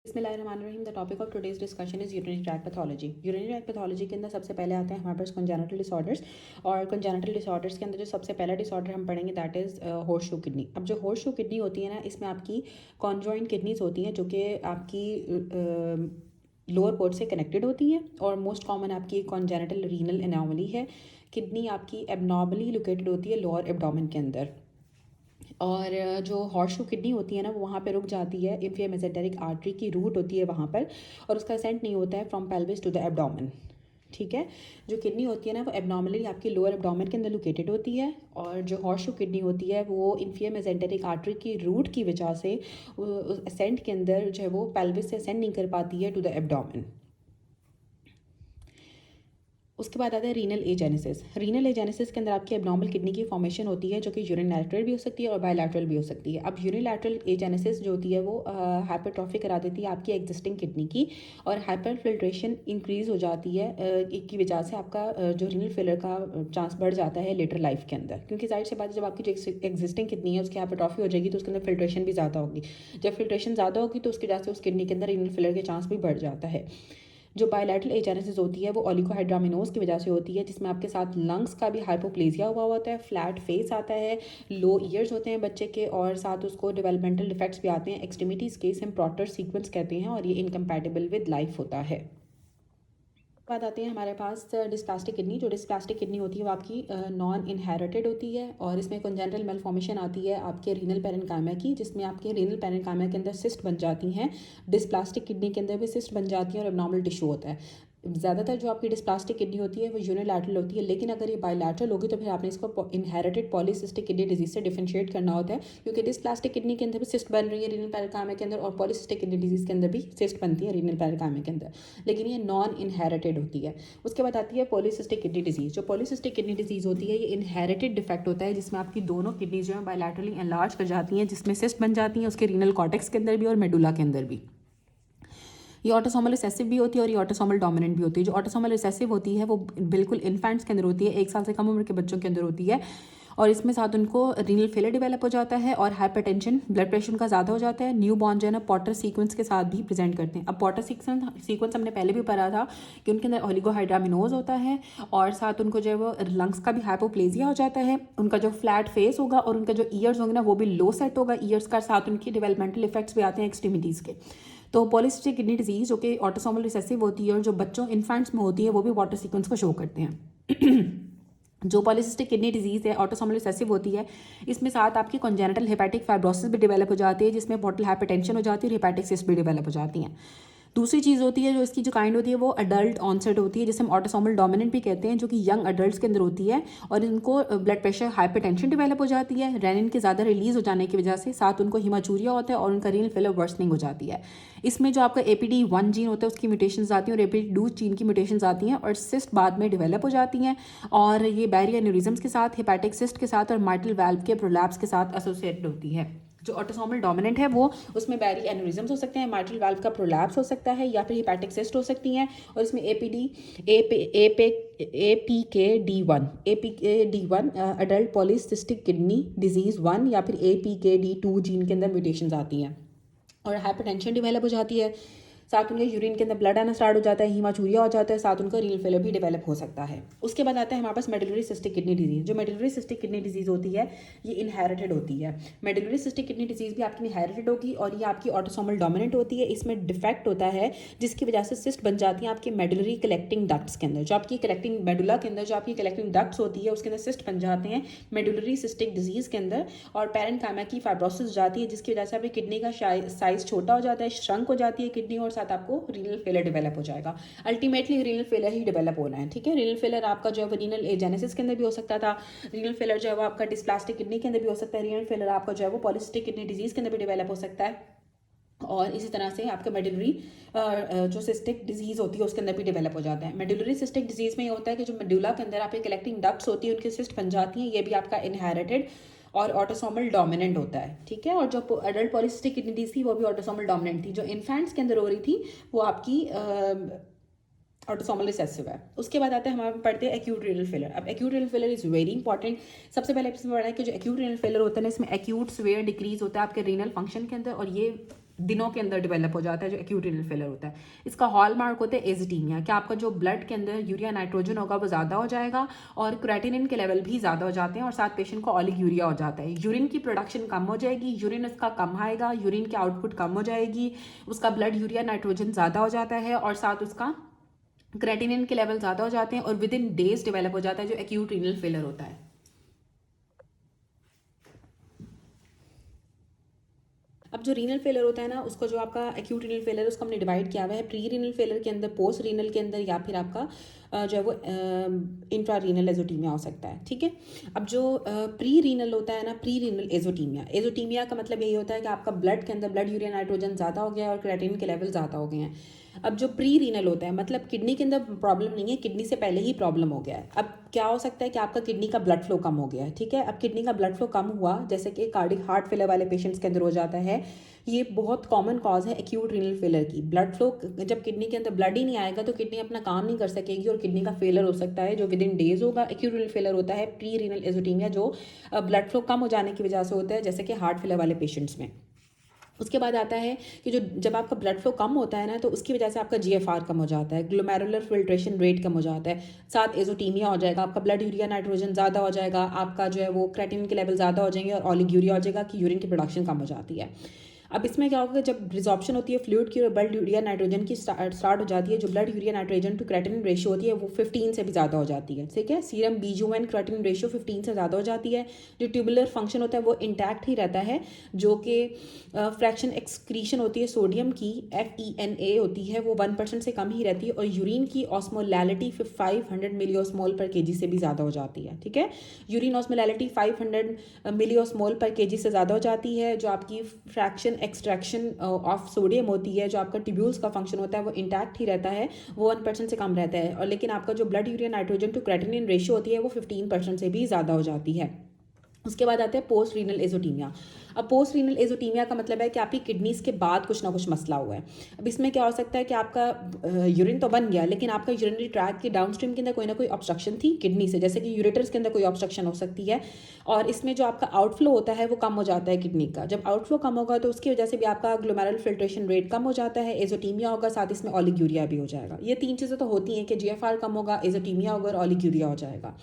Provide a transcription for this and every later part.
बिस्मिल्लाहिर्रहमानिर्रहीम। The topic of today's discussion is urinary tract pathology. Urinary tract pathology के अंदर सबसे पहले आते हैं हमारे पास कंजेनिटल डिसऑर्डर्स, और कंजेनिटल डिसऑर्डर्स के अंदर जो सबसे पहला डिसऑर्डर हम पढ़ेंगे दैट इज़ हॉर्सशू किडनी। अब जो हॉर्सशू किडनी होती है ना, इसमें आपकी कॉन्जॉइंट किडनीज होती हैं जो कि आपकी लोअर पोर्ट से कनेक्टेड होती हैं, और मोस्ट कॉमन आपकी कॉन्जेनिटल रीनल एनोमली है। किडनी आपकी एबनॉर्मली लोकेटेड होती है लोअर एब्डोमेन के अंदर, और जो हॉर्सशू किडनी होती है ना वो वहाँ पे रुक जाती है। इंफिया मेसेंटेरिक आर्टरी की रूट होती है वहाँ पर, और उसका असेंट नहीं होता है from pelvis to the abdomen. ठीक है, जो किडनी होती है ना वो एबनॉर्मली आपकी लोअर एब्डोमेन के अंदर लोकेटेड होती है, और जो हॉर्सशू किडनी होती है वो इंफिया मेसेंटेरिक आर्टरी की रूट की वजह से असेंट के अंदर जो है वो पेल्विस से असेंट नहीं कर पाती है टू द एब्डोमेन। उसके बाद आता है रीनल एजेनेसिस। रीनल एजेनेसिस के अंदर आपकी एब्नॉर्मल किडनी की फॉर्मेशन होती है जो कि यूनिलैटरल भी हो सकती है और बायलैटरल भी हो सकती है। अब यूनिलैटरल एजेनेसिस जो होती है वो हाइपरट्रॉफी करा देती है आपकी एग्जिस्टिंग किडनी की, और हाइपर फिल्ट्रेशन इंक्रीज हो जाती है की वजह से आपका जो रीनल फेलियर का चांस बढ़ जाता है लेटर लाइफ के अंदर, क्योंकि जाहिर सी बात है जब आपकी जो एग्जिस्टिंग किडनी है उसकी हाइपरट्रॉफी हो जाएगी तो उसके अंदर फिल्ट्रेशन भी ज़्यादा होगी। जब फिल्ट्रेशन ज़्यादा होगी तो उसकी वजह से उस किडनी के अंदर रीनल फेलियर के चांस भी बढ़ जाता है। जो बायलैटरल एजेनेसिस होती है वो ओलिगोहाइड्रामिनोज की वजह से होती है, जिसमें आपके साथ लंग्स का भी हाइपोप्लेजिया हुआ होता है, फ्लैट फेस आता है, लो ईयर्स होते हैं बच्चे के, और साथ उसको डेवलपमेंटल डिफेक्ट्स भी आते हैं। एक्सट्रीमिटीज़ के इसे हम प्रॉटर सीक्वेंस कहते हैं, और ये इनकम्पैटिबल विद लाइफ होता है। बात आते हैं हमारे पास डिस्प्लास्टिक किडनी। जो डिस्प्लास्टिक किडनी होती है वो आपकी नॉन इनहेरिटेड होती है, और इसमें कंजेनिटल मेलफॉर्मेशन आती है आपके रीनल पेरेन्काइमा की, जिसमें आपके रीनल पेरेन्काइमा के अंदर सिस्ट बन जाती हैं। डिस्प्लास्टिक किडनी के अंदर भी सिस्ट बन जाती हैं और एब्नॉर्मल टिश्यू होता है। ज़्यादातर जो आपकी डिस्प्लास्टिक किडनी होती है वो यूनिलैटरल होती है, लेकिन अगर ये बायलैटरल होगी तो फिर आपने इसको इनहेरिटेड पॉलीसिस्टिक किडनी डिजीज से डिफरेंशिएट करना होता है, क्योंकि डिस्प्लास्टिक किडनी के अंदर भी सिस्ट बन रही है रीनल पेरेन्काइमा के अंदर, और पॉलीसिस्टिक किडनी डिजीज के अंदर भी सिस्ट बनती है रीनल पेरेन्काइमा के अंदर, लेकिन ये नॉन इनहेरिटेड होती है। उसके बाद आती है पॉलीसिस्टिक किडनी डिजीज़। जो पॉलीसिस्टिक किडनी डिजीज़ होती है ये इनहेरिटेड डिफेक्ट होता है, जिसमें आपकी दोनों किडनीज जो है बायलैटरली एनलार्ज कर जाती हैं, जिसमें सिस्ट बन जाती हैं उसके रीनल कॉर्टेक्स के अंदर भी और मेडुला के अंदर भी। ये ऑटोसोमल रिसेसिव भी होती है और ये ऑटोसोमल डोमिनेंट भी होती है। जो ऑटोसोमल रिसेसिव होती है वो बिल्कुल इन्फेंट्स के अंदर होती है, 1 साल से कम उम्र के बच्चों के अंदर होती है, और इसमें साथ उनको रीनल फेलियर डेवलप हो जाता है और हाइपरटेंशन, ब्लड प्रेशर उनका ज़्यादा हो जाता है। न्यू बॉर्न जो है ना पॉटर सीक्वेंस के साथ भी प्रेजेंट करते हैं। अब पॉटर सीक्वेंस हमने पहले भी पढ़ा था कि उनके अंदर ओलिगोहाइड्रामिनोज होता है, और साथ उनको जो है वो लंग्स का भी हाइपोप्लेजिया हो जाता है। उनका जो फ्लैट फेस होगा और उनका जो ईयर्स होंगे ना वो भी लो सेट होगा ईयर्स का, साथ उनकी डेवलपमेंटल इफेक्ट्स भी आते हैं एक्सट्रीमिटीज़ के। तो पॉलीसिस्टिक किडनी डिजीज जो कि ऑटोसोमल रिसेसिव होती है और जो बच्चों इन्फेंट्स में होती है वो भी वाटर सीक्वेंस को शो करते हैं। जो पॉलीसिस्टिक किडनी डिजीज़ है ऑटोसोमल रिसेसिव होती है, इसमें साथ आपकी कॉन्जेनिटल हेपेटिक फाइब्रोसिस भी डेवलप हो जाती है, जिसमें पोर्टल हाइपरटेंशन हो जाती है, हेपेटिक सिस्ट भी डेवलप हो जाती हैं। दूसरी चीज़ होती है जो इसकी जो काइंड होती है वो अडल्ट ऑनसेट होती है, जिसे हम ऑटोसोमल डोमिनेंट भी कहते हैं, जो कि यंग अडल्ट्स के अंदर होती है, और इनको ब्लड प्रेशर हाइपरटेंशन डेवलप हो जाती है रेनिन के ज़्यादा रिलीज हो जाने की वजह से, साथ उनको हिमाचूरिया होता है और उनका रीनल फेलियर वर्सनिंग हो जाती है। इसमें जो आपका APD1 जीन होता है उसकी म्यूटेशंस आती हैं और APD2 जीन की म्यूटेशंस आती हैं, और सिस्ट बाद में डेवलप हो जाती हैं, और ये बैरियर एन्यूरिज्म्स के साथ, हेपेटिक सिस्ट के साथ और माइटल वाल्व के प्रोलैप्स के साथ एसोसिएटेड होती है। जो ऑटोसोमल डोमिनेंट है वो उसमें बैरी एन्यूरिज्म्स हो सकते हैं, माइटल वाल्व का प्रोलैप्स हो सकता है, या फिर हेपेटिक सिस्ट हो सकती हैं, और इसमें APKD1 adult polycystic kidney disease 1 या फिर APKD2 जीन के अंदर म्यूटेशंस आती हैं, और हाइपरटेंशन डेवलप हो जाती है, साथ उनके यूरिन के अंदर ब्लड आना स्टार्ट हो जाता है, हिमाचूरिया हो जाता है, साथ उनका रीनल फेलियर भी डेवलप हो सकता है। उसके बाद आता है हमारे पास मेडुलरी सिस्टिक किडनी डिजीज़। जो मेडुलरी सिस्टिक किडनी डिजीज़ होती है ये इनहेरिटेड होती है। मेडुलरी सिस्टिक किडनी डिजीज़ भी आपकी इनहेरिटेड होगी, और ये आपकी ऑटोसोमल डोमिनेंट होती है। इसमें डिफेक्ट होता है जिसकी वजह से सिस्ट बन जाती हैं आपकी मेडुलरी कलेक्टिंग डक्ट्स के अंदर। जो आपकी कलेक्टिंग मेडुला के अंदर जो आपकी कलेक्टिंग डक्ट्स होती है उसके अंदर सिस्ट बन जाते हैं मेडुलरी सिस्टिक डिजीज़ के अंदर, और पेरेन्काइमा की फाइब्रोसिस जाती है, जिसकी वजह से आपकी किडनी का साइज छोटा हो जाता है, श्रंक हो जाती है किडनी, और साथ आपको रीनल फेलियर डेवलप हो जाएगा। अल्टीमेटली रीनल फेलियर ही डेवलप होना है। ठीक है, रीनल फेलियर आपका जो है रीनल एजेनेसिस के अंदर भी हो सकता था, रीनल फेलियर जो है वो आपका डिस्प्लास्टिक किडनी के अंदर भी हो सकता है, रीनल फेलियर आपका जो है वो पॉलीसिस्टिक किडनी डिजीज के अंदर भी डेवलप हो सकता है, और इसी तरह से आपका मेडुलरी जो सिस्टिक डिजीज़ होती है उसके अंदर भी डेवलप हो जाता है। मेडुलरी सिस्टिक डिजीज़ में ये होता है कि जो मेडुला के अंदर आपकी कलेक्टिंग डक्ट्स होती है उनकी सिस्ट बन जाती हैं, ये भी आपका इनहेरिटेड और ऑटोसोमल डोमिनेंट होता है। ठीक है, और जो अडल्ट पॉलीसिस्टिक किडनी डिजीज थी वो भी ऑटोसोमल डोमिनेंट थी। जो इन्फेंट्स के अंदर हो रही थी वो आपकी ऑटोसोमल रिसेसिव है। उसके बाद आते हैं हमारे पढ़ते हैं एक्यूट रीनल फेलियर। अब acute renal failure is very important. सबसे पहले इसमें पढ़ा है कि जो एक्यूट रीनल फेलियर होता है ना, इसमें एक्यूट सीवियर डिक्रीज होता है आपके रीनल फंक्शन के अंदर, और ये दिनों के अंदर डेवलप हो जाता है, जो एक्यूट रीनल फेलियर होता है। इसका हॉलमार्क होता है एजिटीमिया, कि आपका जो ब्लड के अंदर यूरिया नाइट्रोजन होगा वो ज़्यादा हो जाएगा और क्रेटिनिन के लेवल भी ज़्यादा हो जाते हैं और साथ पेशेंट को ऑलिग यूरिया हो जाता है। यूरिन की प्रोडक्शन कम हो जाएगी, यूरिन उसका कम आएगा, यूरिन की आउटपुट कम हो जाएगी, उसका ब्लड यूरिया नाइट्रोजन ज़्यादा हो जाता है और साथ उसका क्रेटिनिन के लेवल ज़्यादा हो जाते हैं और विद इन डेज डेवलप हो जाता है, जो एक्यूट रीनल फेलियर होता है। अब जो रीनल फेलियर होता है ना, उसको जो आपका एक्यूट रीनल फेलियर उसको हमने डिवाइड किया हुआ है प्री रीनल फेलियर के अंदर, पोस्ट रीनल के अंदर, या फिर आपका जो है वो इंट्रा रीनल एजोटीमिया हो सकता है। ठीक है, अब जो प्री रीनल होता है ना, प्री रीनल एजोटीमिया, एजोटीमिया का मतलब यही होता है कि आपका ब्लड के अंदर ब्लड यूरिया नाइट्रोजन ज़्यादा हो गया और क्रेटिनिन के लेवल ज़्यादा हो गए हैं। अब जो प्री रीनल होता है मतलब किडनी के अंदर प्रॉब्लम नहीं है, किडनी से पहले ही प्रॉब्लम हो गया है। अब क्या हो सकता है कि आपका किडनी का ब्लड फ्लो कम हो गया है। ठीक है, अब किडनी का ब्लड फ्लो कम हुआ, जैसे कि कार्डिक हार्ट फेलियर वाले पेशेंट्स के अंदर हो जाता है, ये बहुत कॉमन कॉज है एक्यूट रीनल फेलियर की। ब्लड फ्लो, जब किडनी के अंदर ब्लड ही नहीं आएगा तो किडनी अपना काम नहीं कर सकेगी और किडनी का फेलियर हो सकता है, जो विद इन डेज होगा। एक्यूट रीनल फेलियर होता है प्री रीनल एजोटीमिया, जो ब्लड फ्लो कम हो जाने की वजह से होता है, जैसे कि हार्ट फेलियर वाले पेशेंट्स में। उसके बाद आता है कि जो जब आपका ब्लड फ्लो कम होता है ना, तो उसकी वजह से आपका जीएफआर कम हो जाता है, ग्लोमेरुलर फिल्ट्रेशन रेट कम हो जाता है, साथ एजोटीमिया हो जाएगा, आपका ब्लड यूरिया नाइट्रोजन ज़्यादा हो जाएगा, आपका जो है वो क्रेटिनिन के लेवल ज़्यादा हो जाएंगे और ऑलिग्यूरिया हो जाएगा कि यूरिन की प्रोडक्शन कम हो जाती है। अब इसमें क्या होगा, जब रिजॉर्प्शन होती है फ्लूइड की और ब्लड यूरिया नाइट्रोजन की स्टार्ट हो जाती है, जो blood urea nitrogen to creatinine ratio होती है वो 15 से भी ज़्यादा हो जाती है। ठीक है, सीरम बीजूएन क्रेटिनिन रेशियो 15 से ज़्यादा हो जाती है। जो ट्यूबुलर फंक्शन होता है वो इंटैक्ट ही रहता है, जो कि फ्रैक्शन एक्सक्रीशन होती है सोडियम की, FeNA होती है, वो 1% से कम ही रहती है और यूरिन की ऑस्मोलैलिटी 500 मिलियोस्मोल पर केजी से भी ज़्यादा हो जाती है। ठीक है, यूरिन ऑस्मोलैलिटी 500 मिलियोस्मोल पर केजी से ज़्यादा हो जाती है। जो आपकी फ्रैक्शन एक्सट्रैक्शन ऑफ सोडियम होती है, जो आपका ट्यूब्यूल्स का फंक्शन होता है वो इंटैक्ट ही रहता है, वो 1% से कम रहता है। और लेकिन आपका जो blood urea nitrogen to creatinine ratio होती है वो 15% से भी ज़्यादा हो जाती है। उसके बाद आते हैं पोस्ट रीनल एजोटीमिया। अब पोस्ट रीनल एजोटीमिया का मतलब है कि आपकी किडनीज के बाद कुछ ना कुछ मसला हुआ है। अब इसमें क्या हो सकता है कि आपका यूरिन तो बन गया, लेकिन आपका यूरिनरी ट्रैक के डाउनस्ट्रीम के अंदर कोई ना कोई ऑब्स्ट्रक्शन थी किडनी से, जैसे कि यूरेटर्स के अंदर कोई ऑब्स्ट्रक्शन हो सकती है और इसमें जो आपका आउटफ्लो होता है वो कम हो जाता है किडनी का। जब आउटफ्लो कम होगा तो उसकी वजह से भी आपका ग्लोमेरुलर फिल्ट्रेशन रेट कम हो जाता है, एजोटीमिया होगा, साथ इसमें ऑलिग्यूरिया भी हो जाएगा। ये तीन चीज़ें तो होती हैं कि जीएफआर कम होगा, एजोटीमिया होगा और ऑलिग्यूरिया हो जाएगा।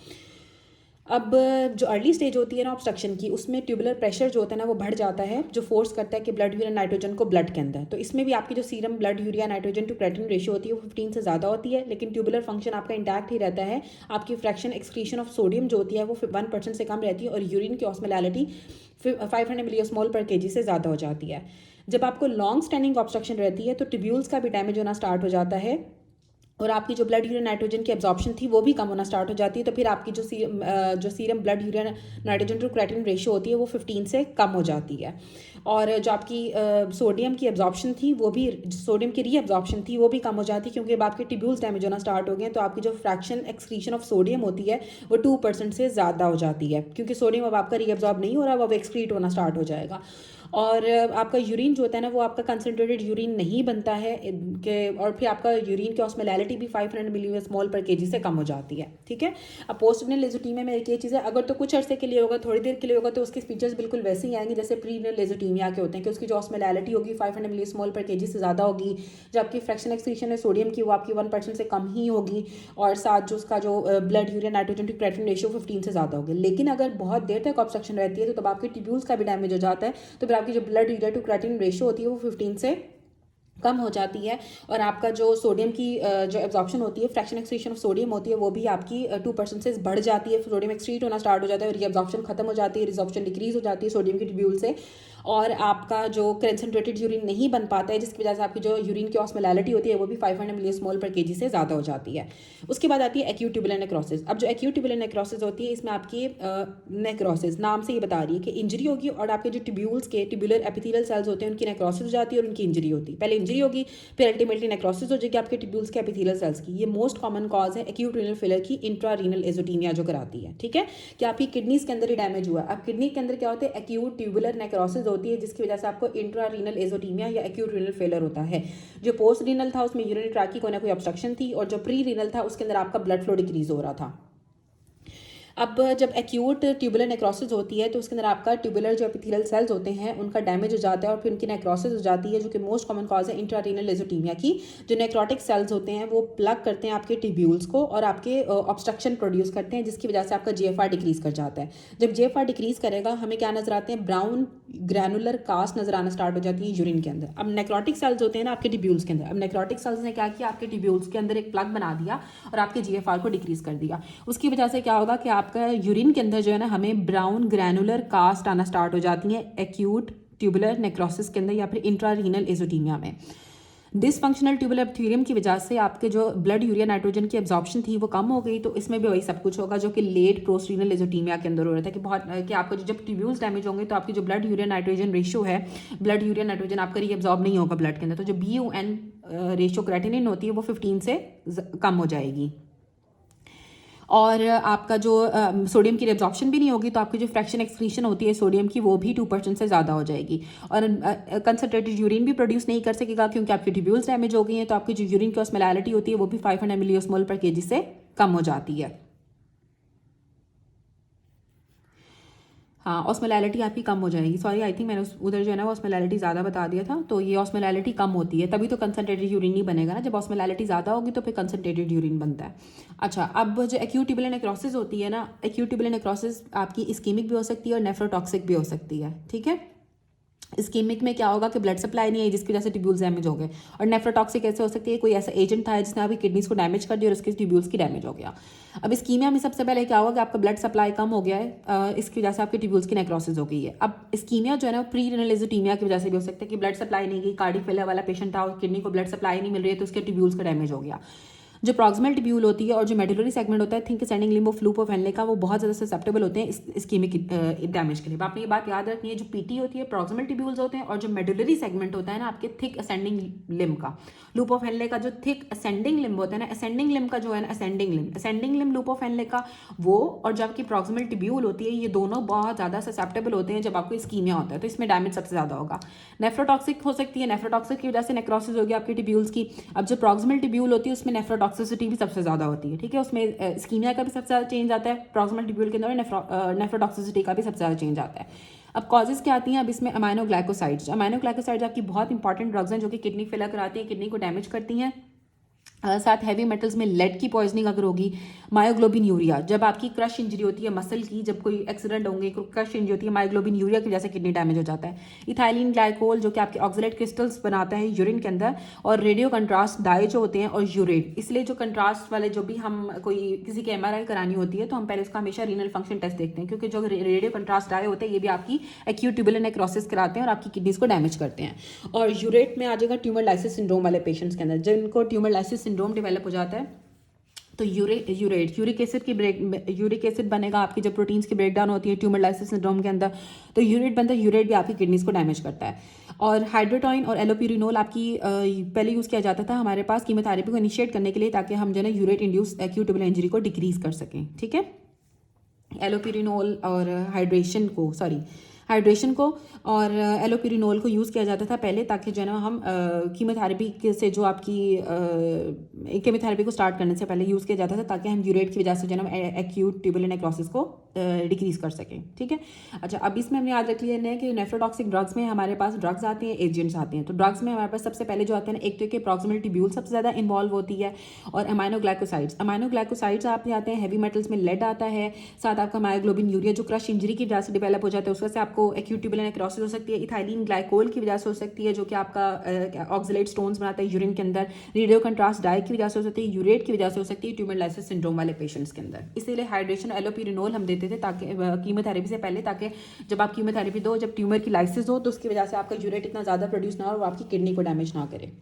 अब जो अर्ली स्टेज होती है ना ऑब्स्ट्रक्शन की, उसमें ट्यूबुलर प्रेशर जो होता है ना वो बढ़ जाता है, जो फोर्स करता है कि ब्लड यूरिया नाइट्रोजन को ब्लड के अंदर। तो इसमें भी आपकी जो serum blood urea nitrogen to creatinine ratio होती है वो 15 से ज़्यादा होती है, लेकिन ट्यूबुलर फंक्शन आपका इंटैक्ट ही रहता है। आपकी फ्रैक्शन एक्सक्रीशन ऑफ सोडियम जो होती है वो 1% से कम रहती है और यूरिन की ऑस्मोलैलिटी 500 मिलियोस्मोल पर केजी से ज़्यादा हो जाती है। जब आपको लॉन्ग स्टैंडिंग ऑब्स्ट्रक्शन रहती है तो ट्यूब्यूल्स का भी डैमेज होना स्टार्ट हो जाता है और आपकी जो ब्लड यूरिया नाइट्रोजन की एब्जॉर्प्शन थी वो भी कम होना स्टार्ट हो जाती है। तो फिर आपकी जो serum blood urea nitrogen to creatinine ratio होती है वो 15 से कम हो जाती है। और जो आपकी सोडियम की एब्जॉर्प्शन थी वो भी, सोडियम की री एब्जॉर्प्शन थी वो भी कम हो जाती है, क्योंकि अब आपके ट्यूब्यूल्स डैमेज होना स्टार्ट हो गए हैं। तो आपकी जो फ्रैक्शन एक्सक्रीशन ऑफ सोडियम होती है वो 2% से ज़्यादा हो जाती है, क्योंकि सोडियम अब आपका री एब्जॉर्ब नहीं हो रहा, अब एक्सक्रीट होना स्टार्ट हो जाएगा। और आपका यूरिन जो होता है ना वो आपका कंसनट्रेटेड यूरिन नहीं बनता है कि, और फिर आपका यूरिन की ऑस्मोलैलिटी भी 500 मिलीमोल पर केजी से कम हो जाती है। ठीक है, अब पोस्ट रीनल एजोटीमिया में एक ये चीज़ है, अगर तो कुछ अर्से के लिए होगा, थोड़ी देर के लिए होगा, तो उसके फीचर्स बिल्कुल वैसे ही आएंगे जैसे प्री रीनल एजोटीमिया के होते हैं, कि उसकी जो ऑस्मोलैलिटी होगी 500 मिलीमोल पर केजी से ज़्यादा होगी, जो आपकी फ्रैक्शन एक्सक्रीशन है सोडियम की वो आपकी 1% से कम ही होगी, और साथ जो उसका जो blood urea nitrogen to creatinine ratio 15 से ज़्यादा होगी। लेकिन अगर बहुत देर तक ऑब्स्ट्रक्शन रहती है तो तब आपके ट्यूब्यूल्स का भी डैमेज हो जाता है, तो फिर आपकी जो blood urea to creatinine ratio होती है वो 15 से कम हो जाती है, और आपका जो सोडियम की जो एब्जॉर्प्शन होती है, फ्रैक्शन एक्सक्रीशन ऑफ सोडियम होती है वो भी आपकी 2% से बढ़ जाती है, सोडियम एक्सक्रीट होना स्टार्ट हो जाता है और रीअब्जॉर्प्शन खत्म हो जाती है, रिजॉर्प्शन डिक्रीज हो जाती है सोडियम की ट्यूब्यूल से, और आपका जो कंसनट्रेटेड यूरिन नहीं बन पाता है, जिसकी वजह से आपकी जो यूरिन की ऑस्मोलैलिटी होती है वो भी 500 मिलीमोल पर केजी से ज़्यादा हो जाती है। उसके बाद आती है एक्यूट ट्यूबुलर नेक्रोसिस। अब जो एक्यूट ट्यूबुलर नेक्रोसिस होती है इसमें आपकी नेक्रोसिस नाम से ये बता रही है कि इंजरी होगी और आपके जो ट्यूब्यूल्स के ट्यूबुलर एपिथेलियल सेल्स होते हैं उनकी नेक्रोसिस हो जाती है और उनकी इंजरी होती है। पहले इंजरी होगी, फिर अल्टीमेटली नेक्रोसिस हो जाएगी आपके ट्यूब्यूल्स के एपिथेलियल सेल्स की। ये मोस्ट कॉमन कॉज है एक्यूट रीनल फेलियर की, इंट्रा रीनल एजोटीमिया जो कराती है। ठीक है, कि आपकी किडनीज के अंदर ही डैमेज हुआ। अब किडनी के अंदर क्या होता है, एक्यूट ट्यूबुलर नेक्रोसिस होती है, जिसकी वजह से आपको इंट्रा रीनल एजोटीमिया या एक्यूट रीनल फेलियर होता है। जो पोस्ट रीनल था उसमें यूरिनरी ट्रैक की कोई ना कोई ऑब्स्ट्रक्शन थी, और जो प्री रीनल था उसके अंदर आपका ब्लड फ्लो डिक्रीज हो रहा था। अब जब एक्यूट ट्यूबुलर नेक्रोसिस होती है तो उसके अंदर आपका ट्यूबुलर जो एपिथेलियल सेल्स होते हैं उनका डैमेज हो जाता है और फिर उनकी नेक्रोसिस हो जाती है, जो कि मोस्ट कॉमन कॉज है इंट्रारीनल लेजोटीमिया की। जो नेक्रोटिक सेल्स होते हैं वो प्लग करते हैं आपके ट्यूब्यूल्स को और आपके ऑब्स्ट्रक्शन प्रोड्यूस करते हैं, जिसकी वजह से आपका जीएफआर डिक्रीज कर जाता है। जब जीएफआर डिक्रीज करेगा हमें क्या नजर आते हैं, ब्राउन ग्रैनुलर कास्ट नजर आना स्टार्ट हो जाती है यूरिन के अंदर। अब नेक्रोटिक सेल्स होते हैं ना आपके ट्यूब्यूल्स के अंदर, अब नेक्रोटिक सेल्स ने क्या किया, आपके ट्यूब्यूल्स के अंदर एक प्लग बना दिया और आपके जीएफआर को डिक्रीज कर दिया। उसकी वजह से क्या होगा कि आपका यूरिन के अंदर जो है ना हमें ब्राउन ग्रैनुलर कास्ट आना स्टार्ट हो जाती है एक्यूट ट्यूबुलर नेक्रोसिस के अंदर या फिर इंट्रारीनल एजोटीमिया में। डिसफंक्शनल ट्यूबुलर एपिथेलियम की वजह से आपके जो ब्लड यूरिया नाइट्रोजन की एब्जॉर्प्शन थी वो कम हो गई, तो इसमें भी वही सब कुछ होगा जो कि लेट पोस्टरीनल एजोटीमिया के अंदर हो रहा था कि बहुत कि आपका जब ट्यूब्यूल्स डैमेज होंगे तो आपकी जो ब्लड यूरिया नाइट्रोजन रेशियो है, ब्लड यूरिया नाइट्रोजन आपका रीअब्जॉर्ब नहीं होगा ब्लड के अंदर, तो जो BUN रेशियो क्रेटिनिन होती है वो 15 से कम हो जाएगी और आपका जो सोडियम की एब्जॉर्प्शन भी नहीं होगी, तो आपकी जो फ्रैक्शन एक्सक्रीशन होती है सोडियम की वो भी 2% से ज़्यादा हो जाएगी और कंसनट्रेटेड यूरिन भी प्रोड्यूस नहीं कर सकेगा क्योंकि आपकी ट्यूब्यूल्स डैमेज हो गई हैं, तो आपकी जो यूरिन की ऑस्मोलैरिटी होती है वो भी 500 मिलीओस्मोल पर केजी से कम हो जाती है। हाँ, ऑस्मोलैरिटी आपकी कम हो जाएगी। सॉरी, आई थिंक मैंने उधर जो है ना वो ऑस्मोलैरिटी ज़्यादा बता दिया था, तो ये ऑस्मोलैरिटी कम होती है तभी तो कंसनट्रेटेड यूरिन नहीं बनेगा ना, जब ऑस्मोलैरिटी ज़्यादा होगी तो फिर कंसनट्रेटेड यूरिन बनता है। अच्छा, अब जो एक्यूट ट्यूबुलर नेक्रोसिस होती है ना, एक्यूट ट्यूबुलर नेक्रोसिस आपकी इस्कीमिक भी हो सकती है और नेफ्रोटॉक्सिक भी हो सकती है, ठीक है। इस्कीमिक में क्या होगा कि ब्लड सप्लाई नहीं है जिसकी वजह से ट्यूब्यूल्स डैमेज हो गए, और नेफ्रोटॉक्सिक कैसे हो सकती है, कोई ऐसा एजेंट था जिसने आपकी किडनीज को डैमेज कर दिया और उसके ट्यूब्यूल्स की डैमेज हो गया। अब इस्कीमिया में सबसे पहले क्या होगा कि आपका ब्लड सप्लाई कम हो गया है, इसकी वजह से आपके ट्यूब्यूल्स की नेक्रोसिस हो गई है। अब इस्कीमिया जो है ना प्री रेनल एजोटीमिया की वजह से भी हो सकता है कि ब्लड सप्लाई नहीं गई, कार्डियक फेलियर वाला पेशेंट था और किडनी को ब्लड सप्लाई नहीं मिल रही है तो उसके ट्यूब्यूल्स का डैमेज हो गया। जो प्रॉक्सिमल ट्यूब्यूल होती है और जो मेडुलरी सेगमेंट होता है, think ascending limb of loop of Henle का, वो बहुत ज़्यादा ससेप्टेबल होते हैं इस्कीमिक डैमेज के लिए। आपने ये बात याद रखनी है, जो पीटी होती है प्रॉक्सिमल ट्यूब्यूल्स होते हैं और जो मेडुलरी सेगमेंट होता है ना आपके थिक असेंडिंग लिम्ब का, लूप ऑफ हेनले का जो थिक असेंडिंग लिम्ब होता है ना, असेंडिंग लिम्ब का जो है ना ascending limb loop of Henle का वो, और जब आपकी प्रॉक्सिमल ट्यूब्यूल होती है, ये दोनों बहुत ज़्यादा ससेप्टेबल होते हैं जब आपको इस्कीमिया होता है, तो इसमें डैमेज सबसे ज़्यादा होगा। नेफ्रोटॉक्सिक हो सकती है, नेफ्रोटॉक्सिक की वजह से नेक्रोसिस होगी आपकी ट्यूब्यूल्स की। अब जो प्रॉक्सिमल ट्यूब्यूल होती है उसमें नेफ्रोटॉक्सिसिटी भी सबसे ज़्यादा होती है, ठीक है। उसमें इस्कीमिया का भी सबसे ज़्यादा चेंज आता है प्रॉक्सिमल ट्यूब्यूल के अंदर, और नेफ्रोटॉक्सिसिटी का भी सबसे ज़्यादा चेंज आता है। अब कॉजेज क्या आती हैं, अब इसमें अमाइनोग्लाइकोसाइड्स आपकी बहुत इंपॉर्टेंट ड्रग्स हैं जो कि किडनी फेलर कराती हैं, किडनी को डैमेज करती हैं। साथ हैवी मेटल्स में लेड की पॉइजनिंग अगर होगी, मायोग्लोबिन यूरिया, जब आपकी क्रश इंजरी होती है मसल की, जब कोई एक्सीडेंट होंगे, क्रश इंजरी होती है, मायोग्लोबिन यूरिया की वजह से किडनी डैमेज हो जाता है। इथाइलिन ग्लाइकोल जो कि आपके ऑक्सलेट क्रिस्टल्स बनाता है यूरिन के अंदर, और रेडियो कंट्रास्ट डाई जो होते हैं और यूरेट। इसलिए जो कंट्रास्ट वाले जो भी हम कोई किसी की MRI करानी होती है तो हम पहले उसका हमेशा रीनल फंक्शन टेस्ट देखते हैं, क्योंकि जो रेडियो कंट्रास्ट डाई होते हैं ये भी आपकी एक्यूट ट्यूबुलर नेक्रोसिस कराते हैं और आपकी किडनीज को डैमेज करते हैं। और यूरेट में आ जाएगा ट्यूमर लाइसिस सिंड्रोम वाले पेशेंट्स के अंदर, जिनको ट्यूमर लाइसिस सिंड्रोम डेवलप हो जाता है तो यूरिक एसिड बनेगा आपकी, जब प्रोटीन्स की ब्रेकडाउन होती है ट्यूमर लाइसिस सिंड्रोम के अंदर तो यूरेट बनता है। यूरेट भी आपकी किडनीज को डैमेज करता है। और हाइड्रोटॉइन और एलोपिरिनोल आपकी पहले यूज़ किया जाता था हमारे पास कीमोथेरेपी को इनिशिएट करने के लिए, ताकि हम जो है ना urate induce acute tubular injury को डिक्रीज कर सकें, ठीक है। एलोपिरिनोल और हाइड्रेशन को और एलोपिरिनोल को यूज़ किया जाता था पहले, ताकि जो है ना हम कीमोथेरेपी से जो आपकी कीमोथेरेपी को स्टार्ट करने से पहले यूज़ किया जाता था, ताकि हम यूरेट की वजह से जो है ना एक्यूट ट्यूबुलर नेक्रोसिस को डिक्रीज कर सकें, ठीक है। अच्छा, अब इसमें हमने याद रख लिया है कि नेफ्रोटॉक्सिक ड्रग्स में हमारे पास ड्रग्स आते हैं, एजेंट्स आते हैं। तो ड्रग्स में हमारे पास सबसे पहले जो आते हैं एक तो कि प्रॉक्सिमल ट्यूब्यूल सबसे ज़्यादा इन्वॉल्व होती है, और अमाइनोग्लाइकोसाइड्स आप आते हैं, हैवी मेटल्स में लेड आता है, साथ आपका मायोग्लोबिन यूरिया जो क्रश इंजरी की वजह से डेवलप हो जाता है उसका से आपको एक्यूट ट्यूबुलर नेक्रोसिस हो सकती है। इथाइलिन ग्लाइकोल की वजह से हो सकती है जो कि आपका ऑक्सलेट स्टोन्स बनाता है यूरिन के अंदर। रेडियो कंट्रास्ट डाई की वजह से हो सकती है, यूरेट की वजह से हो सकती है ट्यूमर लाइसिस सिंड्रोम वाले पेशेंट्स के अंदर। इसीलिए हाइड्रेशन एलोपिरिनोल हम देते थे ताकि कीमोथेरेपी से पहले, ताकि जब आप कीमोथेरेपी दो, जब ट्यूमर की लाइसिस हो तो उसकी वजह से आपका यूरेट इतना ज़्यादा प्रोड्यूस ना हो और वो आपकी किडनी को डैमेज ना करे।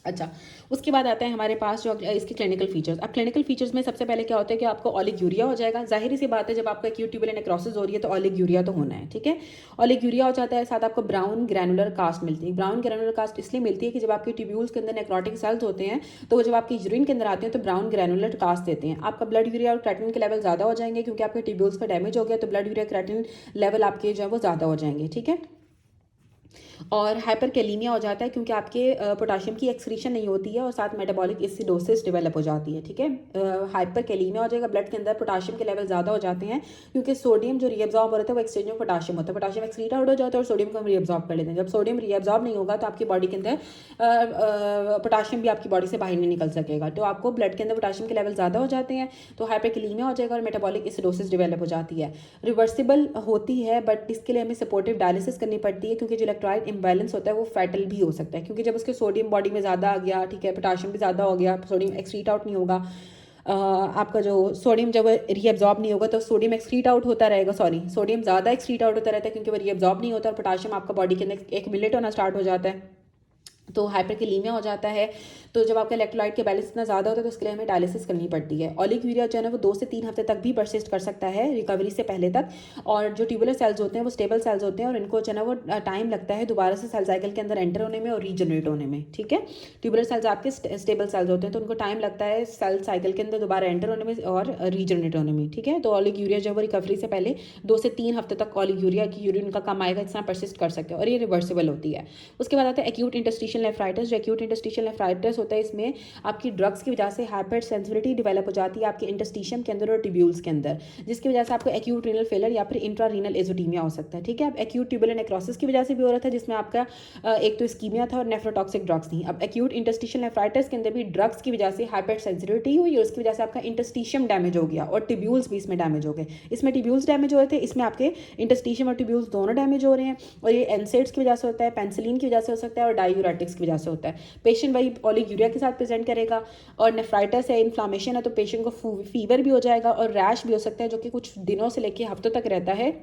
अच्छा, उसके बाद आता है हमारे पास जो इसके क्लिनिकल फीचर्स। अब क्लिनिकल फीचर्स में सबसे पहले क्या होता है कि आपको ओलिगूरिया हो जाएगा। जाहिर सी बात है जब आपका एक्यूट ट्यूबुलर नेक्रोसिस हो रही है तो ओलिगूरिया तो होना है, ठीक है। ओलिगूरिया हो जाता है, साथ आपको ब्राउन ग्रैनुलर कास्ट मिलती है। ब्राउन ग्रैनुलर कास्ट इसलिए मिलती है कि जब आपके ट्यूब्यूल्स के अंदर नेक्रोटिक सेल्स होते हैं तो वो जब आपकी यूरिन के अंदर आते हैं तो ब्राउन ग्रैनुलर कास्ट देते हैं। आपका ब्लड यूरिया और क्रेटिन के लेवल ज़्यादा हो जाएंगे, क्योंकि आपके ट्यूब्यूल्स का डैमेज हो गया तो ब्लड यूरिया क्रेटिन लेवल आपके जो है वो ज़्यादा हो जाएंगे, ठीक है। और हाइपरकैलेमिया हो जाता है क्योंकि आपके पोटाशियम की एक्सक्रीशन नहीं होती है और साथ मेटाबॉलिक एसिडोसिस डेवलप हो जाती है। ठीक है, हाइपरकैलेमिया हो जाएगा, ब्लड के अंदर पोटाशियम के लेवल ज़्यादा हो जाते हैं क्योंकि सोडियम जो रीअब्जॉर्ब हो रहा है वो एक्सचेंज में पोटाशियम होता है, पोटाशियम एक्सक्रीट आउट हो जाता है और सोडियम को हम रीअब्जॉर्ब कर लेते हैं। जब सोडियम रीअब्जॉर्ब नहीं होगा तो आपकी बॉडी के अंदर पोटाशियम भी आपकी बॉडी से बाहर नहीं निकल सकेगा, तो आपको ब्लड के अंदर पोटाशियम के लेवल ज़्यादा हो जाते हैं तो हाइपरकैलेमिया हो जाएगा और मेटाबॉलिक एसिडोसिस डेवलप हो जाती है। रिवर्सिबल होती है बट इसके लिए हमें सपोर्टिव डायलिसिस करनी पड़ती है क्योंकि जो इलेक्ट्रोलाइट इम्बैलेंस होता है वो फैटल भी हो सकता है क्योंकि जब उसके सोडियम बॉडी में ज़्यादा आ गया, ठीक है, पोटाशियम भी ज़्यादा हो गया, सोडियम एक्सक्रीट आउट नहीं होगा, आपका जो सोडियम जब रीअब्जॉर्ब नहीं होगा तो सोडियम एक्सक्रीट आउट होता रहेगा, सोडियम ज़्यादा एक्सक्रीट आउट होता रहता है क्योंकि वो रीअब्जॉर्ब नहीं होता और पोटाशियम आपका बॉडी के अंदर एक्युमुलेट होना स्टार्ट हो जाता है तो हाइपरकैलेमिया हो जाता है। तो जब आपका इलेक्ट्रोलाइट के बैलेंस इतना ज़्यादा होता है तो उसके लिए हमें डायलिसिस करनी पड़ती है। ओलिगोयूरिया जो है ना वो 2 से 3 हफ्ते तक भी परसिस्ट कर सकता है रिकवरी से पहले तक, और जो ट्यूबुलर सेल्स होते हैं वो स्टेबल सेल्स होते हैं और इनको जो है ना वो टाइम लगता है दोबारा से सेल साइकिल के अंदर एंटर होने में और रीजनरेट होने में। ठीक है, ट्यूबुलर सेल्स आपके स्टेबल सेल्स होते हैं तो उनको टाइम लगता है सेल साइकिल के अंदर दोबारा एंटर होने में और रीजनरेट होने में। ठीक है, तो ओलिगोयूरिया जो है वो रिकवरी से पहले 2 से 3 हफ्ते तक ओलिगोयूरिया की यूरिन का कम आएगा, इस तरह परसिस्ट कर सकते हैं और ये रिवर्सिबल होती है। उसके बाद आता है एक्यूट इंटरस्टिशियल नेफ्राइटिस। जो एक्यूट इंटरस्टिशियल नेफ्राइटिस होता है इसमें आपकी ड्रग्स की वजह से हाइपर सेंसिटिविटी डेवलप हो जाती है आपके इंटरस्टिशियम के अंदर और ट्यूब्यूल्स के अंदर, जिसकी वजह से आपको एक्यूट रीनल फेलर या फिर इंट्रा रीनल एजोटीमिया हो सकता है। ठीक है, अब एक्यूट ट्यूबुलर नेक्रोसिस की वजह से भी हो रहा था जिसमें आपका एक तो इस्कीमिया था और नेफ्रोटॉक्सिक ड्रग्स थी। अब एक्यूट इंटरस्टिशियल नेफ्राइटिस के अंदर भी ड्रग्स की वजह से हाइपर सेंसिटिविटी हुई और उसकी वजह से आपका इंटरस्टिशियम डैमेज हो गया और ट्यूब्यूल्स भी इसमें डैमेज हो गए। इसमें ट्यूब्यूल्स डैमेज हो रहे थे, इसमें आपके इंटरस्टिशियम और ट्यूब्यूल्स दोनों डैमेज हो रहे हैं और ये एनसेड्स की वजह से होता है, पेंसिलिन की वजह से हो सकता है और डायूरेटिक्स की वजह से होता है। पेशेंट वही ओलिगोयूरिया के साथ प्रेजेंट करेगा और नेफ्राइटिस है, इन्फ्लामेशन है, तो पेशेंट को फीवर भी हो जाएगा और रैश भी हो सकता है जो कि कुछ दिनों से लेकर हफ्तों तक रहता है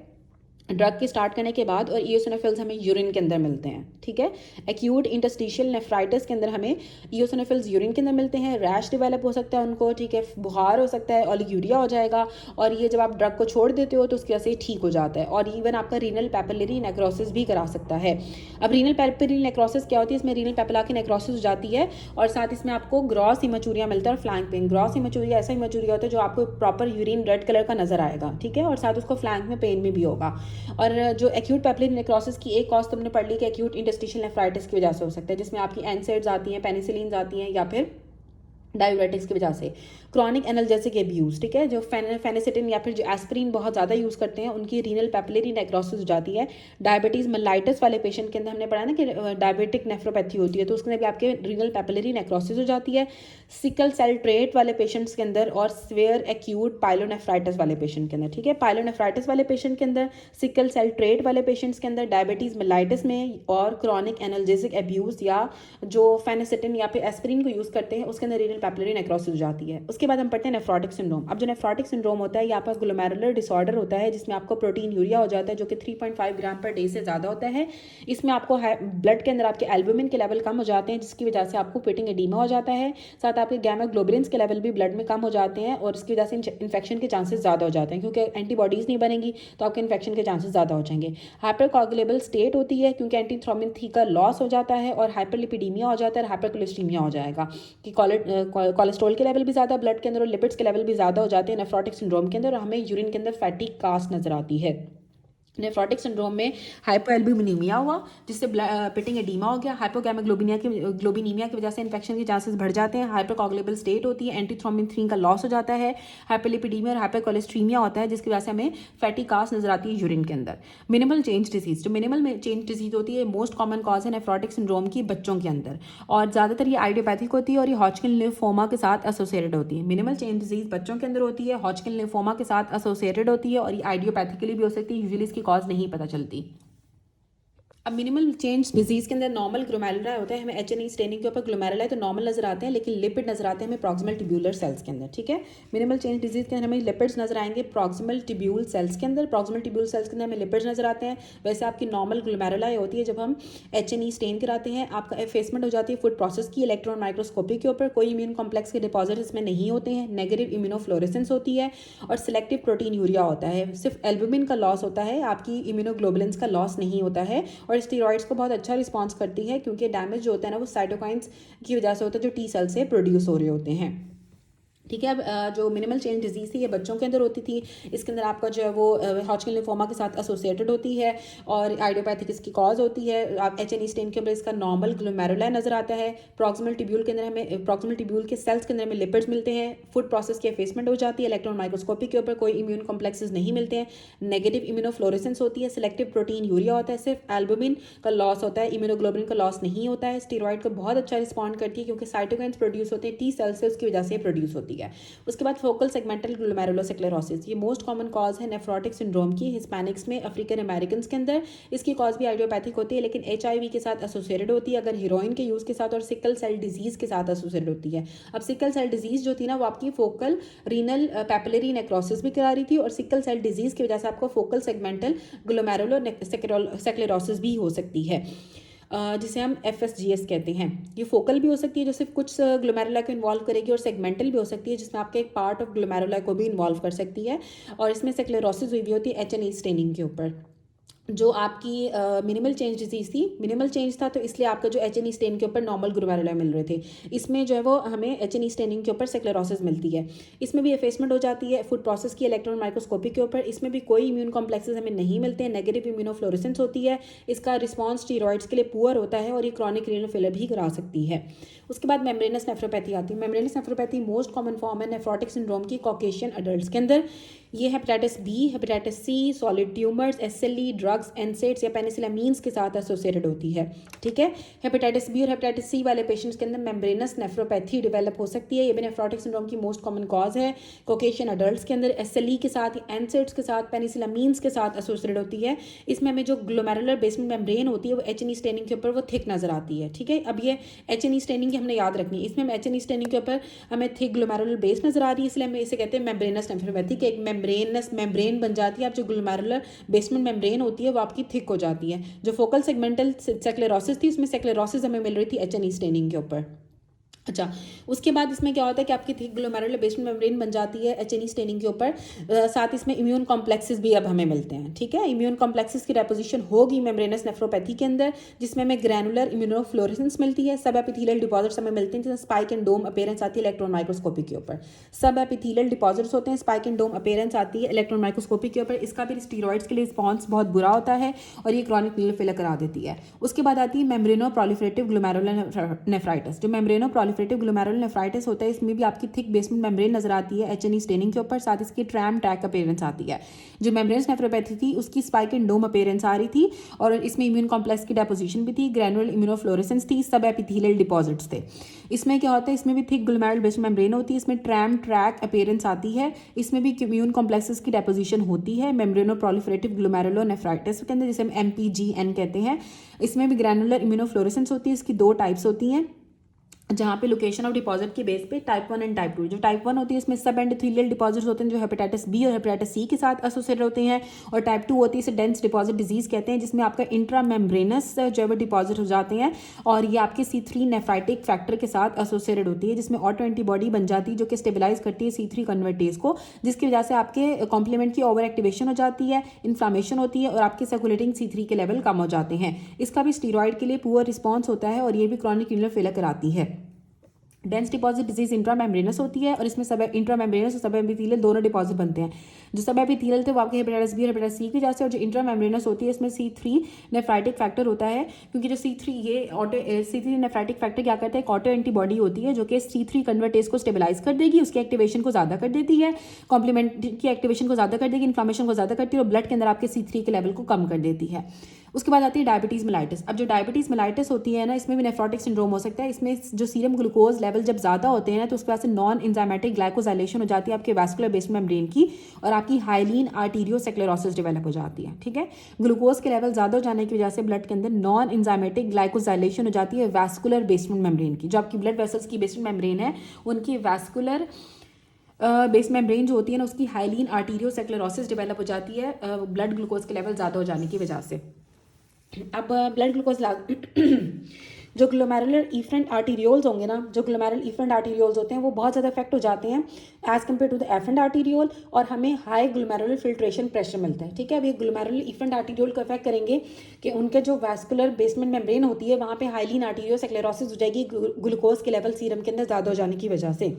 ड्रग के स्टार्ट करने के बाद, और इओसिनोफिल्स हमें यूरिन के अंदर मिलते हैं। ठीक है, एक्यूट इंटरस्टिशियल नेफ्राइटिस के अंदर हमें इओसिनोफिल्स यूरिन के अंदर मिलते हैं, रैश डेवलप हो सकता है उनको, ठीक है, बुखार हो सकता है, ओलिगोयूरिया हो जाएगा और ये जब आप ड्रग को छोड़ देते हो तो उसकी वजह से ठीक हो जाता है और इवन आपका रीनल पैपिलरी नेक्रोसिस भी करा सकता है। अब रीनल पैपिलरी नेक्रोसिस क्या होती है, इसमें रीनल पैपिला की नेक्रोसिस हो जाती है और साथ इसमें आपको ग्रॉस इमेचूरिया मिलता है और फ्लैंक पेन। ग्रॉस इमेचूरिया ऐसा इमेचूरिया होता है जो आपको प्रॉपर यूरिन रेड कलर का नजर आएगा, ठीक है, और साथ उसको फ्लैंक में पेन में भी होगा। और जो एक्यूट पैपिलरी नेक्रोसिस की एक कॉज तुमने पढ़ ली कि एक्यूट इंटरस्टिशियल नेफ्राइटिस की वजह से हो सकता है जिसमें आपकी एनसेड्स आती हैं, पेनिसिलिन आती हैं या फिर डायूरेटिक्स की वजह से। क्रॉनिक एनाल्जेसिक एब्यूज़, ठीक है, जो फेनेसिटिन या फिर जो एस्पिरिन बहुत ज़्यादा यूज़ करते हैं उनकी रीनल पैपिलरी नेक्रोसिस हो जाती है। डायबिटीज़ मेलाइटिस वाले पेशेंट के अंदर हमने पढ़ा ना कि डायबिटिक नेफ्रोपैथी होती है तो उसके अंदर भी आपके रीनल पैपिलरी नेक्रोसिस हो जाती है। सिकल सेल ट्रेट वाले पेशेंट्स के अंदर और स्वेयर एक्यूट पाइलोनेफ्राइटिस वाले पेशेंट के अंदर, ठीक है, पाइलोनेफ्राइटिस वाले पेशेंट के अंदर, सिकल सेल ट्रेट वाले पेशेंट्स के अंदर, डायबिटीज़ मेलाइटिस में और क्रॉनिक एनाल्जेसिक एब्यूज़ या जो फेनेसिटिन या फिर एस्पिरिन को यूज़ करते हैं उसके अंदर रीनल पैपिलरी नेक्रोसिस हो जाती है। उसके बाद हम पढ़ते हैं नेफ्रोटिक सिंड्रोम। अब जो नेफ्रोटिक सिंड्रोम होता है ये आपका ग्लोमेरुलर डिसऑर्डर होता है जिसमें आपको प्रोटीन यूरिया हो जाता है जो कि 3.5 ग्राम पर डे से ज़्यादा होता है। इसमें आपको ब्लड के अंदर आपके एल्बुमिन के लेवल कम हो जाते हैं जिसकी वजह से आपको पेटिंग एडीमा हो जाता है। साथ आपके गैमा ग्लोबुलिन्स के लेवल भी ब्लड में कम हो जाते हैं और इसकी वजह से इन्फेक्शन के चांसेस ज़्यादा हो जाते हैं क्योंकि एंटीबॉडीज़ नहीं बनेंगी तो आपके इन्फेक्शन के चांसेस ज़्यादा हो जाएंगे। हाइपरकोगुलेबल स्टेट होती है क्योंकि एंटीथ्रोम्बिन थ्री का लॉस हो जाता है और हाइपरलिपिडीमिया हो जाता है और हाइपरकोलेस्ट्रीमिया हो जाएगा कि कोलेस्ट्रॉल के लेवल भी ज़्यादा ब्लड के अंदर और लिपिड्स के लेवल भी ज़्यादा हो जाते हैं नेफ्रोटिक सिंड्रोम के अंदर और हमें यूरिन के अंदर फैटी कास्ट नजर आती है। नेफ्रोटिक सिंड्रोम में हाइपोएल्ब्यूमिनीमिया हुआ जिससे पिटिंग एडीमा हो गया। ग्लोबिनीमिया की वजह से इन्फेक्शन के चांसेस बढ़ जाते हैं। हाइपरकोगुलेबल स्टेट होती है, एंटीथ्रोम्बिन 3 का लॉस हो जाता है, हाइपरलिपिडीमिया और हाइपरकोलेस्ट्रीमिया होता है जिसकी वजह से हमें फैटी कास्ट नजर आती है यूरिन के अंदर। मिनिमल चेंज डिजीज, जो मिनिमल चेंज डिजीज होती है मोस्ट कॉमन कॉज है नेफ्रोटिक सिंड्रोम की बच्चों के अंदर और ज़्यादातर ये आइडियोपैथिक होती है और ये हॉजकिन लिम्फोमा के साथ एसोसिएटेड होती है। मिनिमल चेंज डिजीज बच्चों के अंदर होती है, हॉजकिन लिम्फोमा के साथ एसोसिएटेड होती है और ये आइडियोपैथिकली भी हो सकती है, यूजुअली इसकी कॉज नहीं पता चलती। अब मिनिमल चेंज डिजीज के अंदर नॉर्मल ग्लोमेरुला होता है, हमें एचएनई स्टेनिंग के ऊपर ग्लोमेरुला है तो नॉर्मल नजर आते हैं लेकिन लिपिड नजर आते हैं हमें प्रॉक्सिमल ट्यूब्यूलर सेल्स के अंदर, ठीक है। मिनिमल चेंज डिजीज के अंदर हमें लिपिड्स नजर आएंगे प्रॉक्सिमल ट्यूब्यूल सेल्स के अंदर, प्रॉक्सिमल ट्यूब्यूल सेल्स के अंदर हमें लिपिड्स नजर आते हैं। वैसे आपकी नॉर्मल ग्लोमेरुला होती है जब हम एचएनई स्टेन कराते हैं, आपका एफेसमेंट हो जाती है फूड प्रोसेस की इलेक्ट्रॉन माइक्रोस्कोपी के ऊपर, कोई इम्यून कॉम्प्लेक्स के डिपॉजिट इसमें नहीं होते हैं, नेगेटिव इम्यूनोफ्लोरेसेंस होती है और सिलेक्टिव प्रोटीन यूरिया होता है। सिर्फ एल्बुमिन का लॉस होता है, आपकी इम्यूनोग्लोबुलिन्स का लॉस नहीं होता है और स्टेरॉइड्स को बहुत अच्छा रिस्पॉन्स करती है क्योंकि डैमेज जो होता है ना वो साइटोकाइंस की वजह से होता है जो टी सेल से प्रोड्यूस हो रहे होते हैं, ठीक है। अब जो मिनिमल चेंज डिजीज़ थी ये बच्चों के अंदर होती थी। इसके अंदर आपका जो है वो हॉटकिन लिम्फोमा के साथ एसोसिएटेड होती है और आइडियोपैथिक इसकी कॉज होती है। आप HNE स्टेन के अंदर इसका नॉर्मल ग्लोमेरुला नजर आता है। प्रॉक्सिमल ट्यूब्यूल के अंदर हमें प्रॉक्सिमल ट्यूब्यूल के सेल्स के अंदर हमें लिपिड्स मिलते हैं। फूड प्रोसेस की एफेसमेंट हो जाती है। इलेक्ट्रॉन माइक्रोस्कोपी के ऊपर कोई इम्यून कॉम्प्लेक्सेस नहीं मिलते हैं। नेगेटिव इम्यूनोफ्लोरेसेंस होती है। सिलेक्टिव प्रोटीन यूरिया होता है। सिर्फ एल्बुमिन का लॉस होता है, इम्यूनोग्लोबिन का लॉस नहीं होता है। स्टीरॉयड को बहुत अच्छा रिस्पॉन्ड करती है क्योंकि साइटोकाइन्स प्रोड्यूस होते हैं टी सेल्स से, उसकी वजह से प्रोड्यूस होती है। उसके बाद फोकल सेगमेंटल ग्लोमेरुलोस्क्लेरोसिस, ये मोस्ट कॉमन कॉज है नेफ्रोटिक सिंड्रोम की हिस्पैनिक्स में, अफ्रीकन अमेरिकन के अंदर। इसकी कॉज भी आइडियोपैथिक होती है लेकिन HIV के साथ एसोसिएटेड होती है, अगर हीरोइन के यूज़ के साथ, और सिकल सेल डिजीज़ के साथ एसोसिएटेड होती है। अब सिकल सेल डिजीज़ जो थी ना वो आपकी फोकल रीनल पैपिलरी नेक्रोसिस भी करा रही थी और सिकल सेल डिजीज़ की वजह से आपको फोकल सेगमेंटल ग्लोमेरुलोस्क्लेरोसिस भी हो सकती है, जिसे हम FSGS कहते हैं। ये फोकल भी हो सकती है जो सिर्फ कुछ ग्लोमेरुला को इन्वॉल्व करेगी, और सेगमेंटल भी हो सकती है जिसमें आपके एक पार्ट ऑफ ग्लोमेरुला को भी इन्वॉल्व कर सकती है, और इसमें स्क्लेरोसिस हुई भी होती है HNE स्टेनिंग के ऊपर। जो आपकी मिनिमल चेंज डिजीज़ थी, मिनिमल चेंज था तो इसलिए आपका जो HNE स्टेन के ऊपर नॉर्मल ग्लोमेरुला मिल रहे थे। इसमें जो है वो हमें HNE स्टेनिंग के ऊपर स्क्लेरोसिस मिलती है। इसमें भी एफेसमेंट हो जाती है फूड प्रोसेस की इलेक्ट्रॉन माइक्रोस्कोपी के ऊपर। इसमें भी कोई इम्यून कॉम्प्लेक्सेस हमें नहीं मिलते हैं। नेगेटिव इम्यूनोफ्लोरेसेंस होती है। इसका रिस्पॉन्स स्टीरॉइड्स के लिए पुअर होता है और ये क्रॉनिक रीनल फेलियर भी करा सकती है। उसके बाद मेम्ब्रेनस नेफ्रोपैथी आती है। Membranous nephropathy most common form है नेफ्रोटिक सिंड्रोम की कॉकेशियन अडल्ट्स के अंदर। ये hepatitis B, hepatitis C, solid tumours, SLE, drugs, NSAIDs या पेनिसिलामीन्स के साथ एसोसिएटेड होती है। ठीक है। हेपेटाइटिस B और हेपेटाइटिस C वाले पेशेंट्स के अंदर मेम्ब्रेनस नेफ्रोपैथी डेवलप हो सकती है। ये भी नेफ्रोटिक सिंड्रोम की मोस्ट कॉमन कॉज है। कॉकेशियन अडल्ट्स के अंदर SLE के साथ, एनसेड्स के साथ, पेनिसिलामीन्स के साथ एसोसिएटेड होती है। इसमें हमें जो ग्लोमेरुलर बेसमेंट मेम्ब्रेन होती है वो HNE स्टेनिंग के ऊपर वो थिक नजर आती है। ठीक है। अब ये HNE स्टेनिंग की हमने याद रखनी है। इसमें हम HNE स्टेनिंग के ऊपर हमें थिक ग्लोमेरुलर बेस नजर आ रही है, इसलिए हमें इसे कहते हैं मेम्ब्रेनस नेफ्रोपैथी के एक मेम्ब्रेन बन जाती है। अब जो ग्लोमेरुलर बेसमेंट मेम्ब्रेन होती है वो आपकी थिक हो जाती है। जो फोकल सेगमेंटल स्क्लेरोसिस थी उसमें स्क्लेरोसिस हमें मिल रही थी HNE स्टेनिंग के ऊपर। अच्छा, उसके बाद इसमें क्या होता है कि आपकी थिक ग्लोमेरुलर बेसमेंट मेम्ब्रेन बन जाती है HNE स्टेनिंग के ऊपर। साथ इसमें इम्यून कॉम्प्लेक्सेस भी अब हमें मिलते हैं। ठीक है। इम्यून कॉम्प्लेक्सेस की डेपोजिशन होगी मेम्ब्रेनस नेफ्रोपैथी के अंदर, जिसमें हमें ग्रैनुलर इम्यूनोफ्लोरेसेंस मिलती है। सब एपिथेलियल डिपॉजिट्स हमें मिलते हैं, जिसमें स्पाइक एंड डोम अपीयरेंस आती है इलेक्ट्रॉन माइक्रोस्कोपी के ऊपर। सब एपिथेलियल डिपॉजिट्स होते हैं, स्पाइक एंड डोम अपीयरेंस आती है इलेक्ट्रॉन माइक्रोस्कोपी के ऊपर। इसका भी स्टीरॉइड्स के लिए रिस्पॉन्स बहुत बुरा होता है और ये क्रॉनिक रीनल फेलियर करा देती है। उसके बाद आती है मेम्ब्रेनो प्रोलिफरेटिव ग्लोमेरुलर नेफ्राइटिस। जो मेम्ब्रेनो प्रोलिफरेटिव ग्लोमेरुलर नेफ्राइटिस होता है इसमें भी आपकी थिक बेसमेंट मेम्ब्रेन नजर आती है HNE स्टेनिंग के ऊपर। साथ इसकी ट्रैम टैक अपीयरेंस आती है। जो मेम्ब्रेनस नेफ्रोपैथी थी उसकी स्पाइक एंड डोम अपीयरेंस आ रही थी और इसमें इम्यून कॉम्प्लेक्स की डेपोजिशन भी थी, ग्रैनुलर इम्यूनोफ्लोरेसेंस थी, सब एपिथेलियल डिपॉजिट्स थे। इसमें क्या होता है, इसमें भी थिक ग्लोमेरुलर बेसमेंट मेम्ब्रेन होती है, इसमें ट्रैम ट्रैक अपीयरेंस आती है, इसमें भी इम्यून कॉम्प्लेक्सेस की डेपोजिशन होती है मेम्ब्रेनो प्रोलिफरेटिव ग्लोमेरुलर नेफ्राइटिस के अंदर, जिसे हम MPGN कहते हैं। इसमें भी ग्रैनुलर इम्यूनोफ्लोरेसेंस होती है। इसकी 2 टाइप्स होती हैं जहाँ पे लोकेशन ऑफ डिपॉजिट के बेस पे टाइप 1 एंड टाइप 2। जो टाइप 1 होती है इसमें सब एंडोथेलियल डिपॉजिट्स होते हैं जो हेपेटाइटिस B और हेपेटाइटिस C के साथ एसोसिएटेड होते हैं, और टाइप 2 होती है इसे डेंस डिपॉजिट डिजीज कहते हैं, जिसमें आपका इंट्रा मेम्ब्रेनस जो है वो डिपॉजिट हो जाते हैं और ये आपके C3 नेफ्राइटिक फैक्टर के साथ एसोसिएटेड होती है, जिसमें ऑटो एंटीबॉडी बन जाती है जो कि स्टेबलाइज करती है C3 कन्वर्टेज को, जिसकी वजह से आपके कॉम्प्लीमेंट की ओवर एक्टिवेशन हो जाती है, इन्फ्लामेशन होती है और आपके सर्कुलेटिंग C3 के लेवल कम हो जाते हैं। इसका भी स्टीरॉयड के लिए पुअर रिस्पॉन्स होता है और ये भी क्रॉनिक रीनल फेलियर कराती है। डेंस डिपॉजिट डिजीज इंट्रामेम्ब्रेनस होती है और इसमें सब इंट्रामेम्ब्रेनस और सब एपिथेलियल दोनों डिपॉजिट बनते हैं। जो सब एपिथेलियल थे वो आपके हेपेटाइटिस B और हेपेटाइटिस C की वजह से, और जो इंट्रामेम्ब्रेनस होती है इसमें C3 नेफ्राइटिक फैक्टर होता है, क्योंकि जो C3 नेफ्राइटिक फैक्टर क्या करता है, एक ऑटो एंटीबॉडी होती है जो कि C3 कन्वर्टेज को स्टेबलाइज कर देगी, उसकी एक्टिवेशन को ज़्यादा कर देती है, कॉम्प्लीमेंट की एक्टिवेशन को ज़्यादा कर देगी, इन्फ्लामेशन को ज़्यादा करती है और ब्लड के अंदर आपके C3 के लेवल को कम कर देती है। उसके बाद आती है डायबिटीज़ मेलाइटिस। अब जो डायबिटीज़ मेलाइटिस होती है ना, इसमें भी नेफ्रोटिक सिंड्रोम हो सकता है। इसमें जो सीरम ग्लूकोज लेवल जब ज़्यादा होते हैं ना तो उसके बाद से नॉन एंजाइमेटिक ग्लाइकोजाइलेशन हो जाती है आपके वैस्कुलर बेसमेंट मेम्ब्रेन की, और आपकी हाइलीन आर्टीरियोस्क्लेरोसिस डेवलप हो जाती है। ठीक है। ग्लूकोज के लेवल ज़्यादा हो जाने की वजह से ब्लड के अंदर नॉन एंजाइमेटिक ग्लाइकोजाइलेशन हो जाती है वैस्कुलर बेसमेंट मेम्ब्रेन की। जो आपकी ब्लड वेसल्स की बेसमेंट मेम्ब्रेन है उनकी वैस्कुलर बेस मेम्ब्रेन जो होती है ना उसकी हाइलीन आर्टीरियोस्क्लेरोसिस डेवलप हो जाती है ब्लड ग्लूकोज के लेवल ज़्यादा हो जाने की वजह से। अब ब्लड ग्लूकोज जो ग्लोमेरुलर इफरेंट आर्टीरियोल्स होंगे ना, जो ग्लोमेरुलर इफरेंट आर्टीरियोल्स होते हैं वो बहुत ज़्यादा इफेक्ट हो जाते हैं as compare to the efferent arteriole, और हमें हाई ग्लोमेरुलर फिल्ट्रेशन प्रेशर मिलता है। ठीक है। अब ये ग्लोमेरुलर इफरेंट आर्टीरियोल को इफेक्ट करेंगे कि उनके जो वैस्कुलर बेसमेंट मेम्ब्रेन होती है वहाँ पे हाइलीन आर्टीरियोस्क्लेरोसिस हो जाएगी ग्लूकोज के लेवल सीरम के अंदर ज़्यादा हो जाने की वजह से।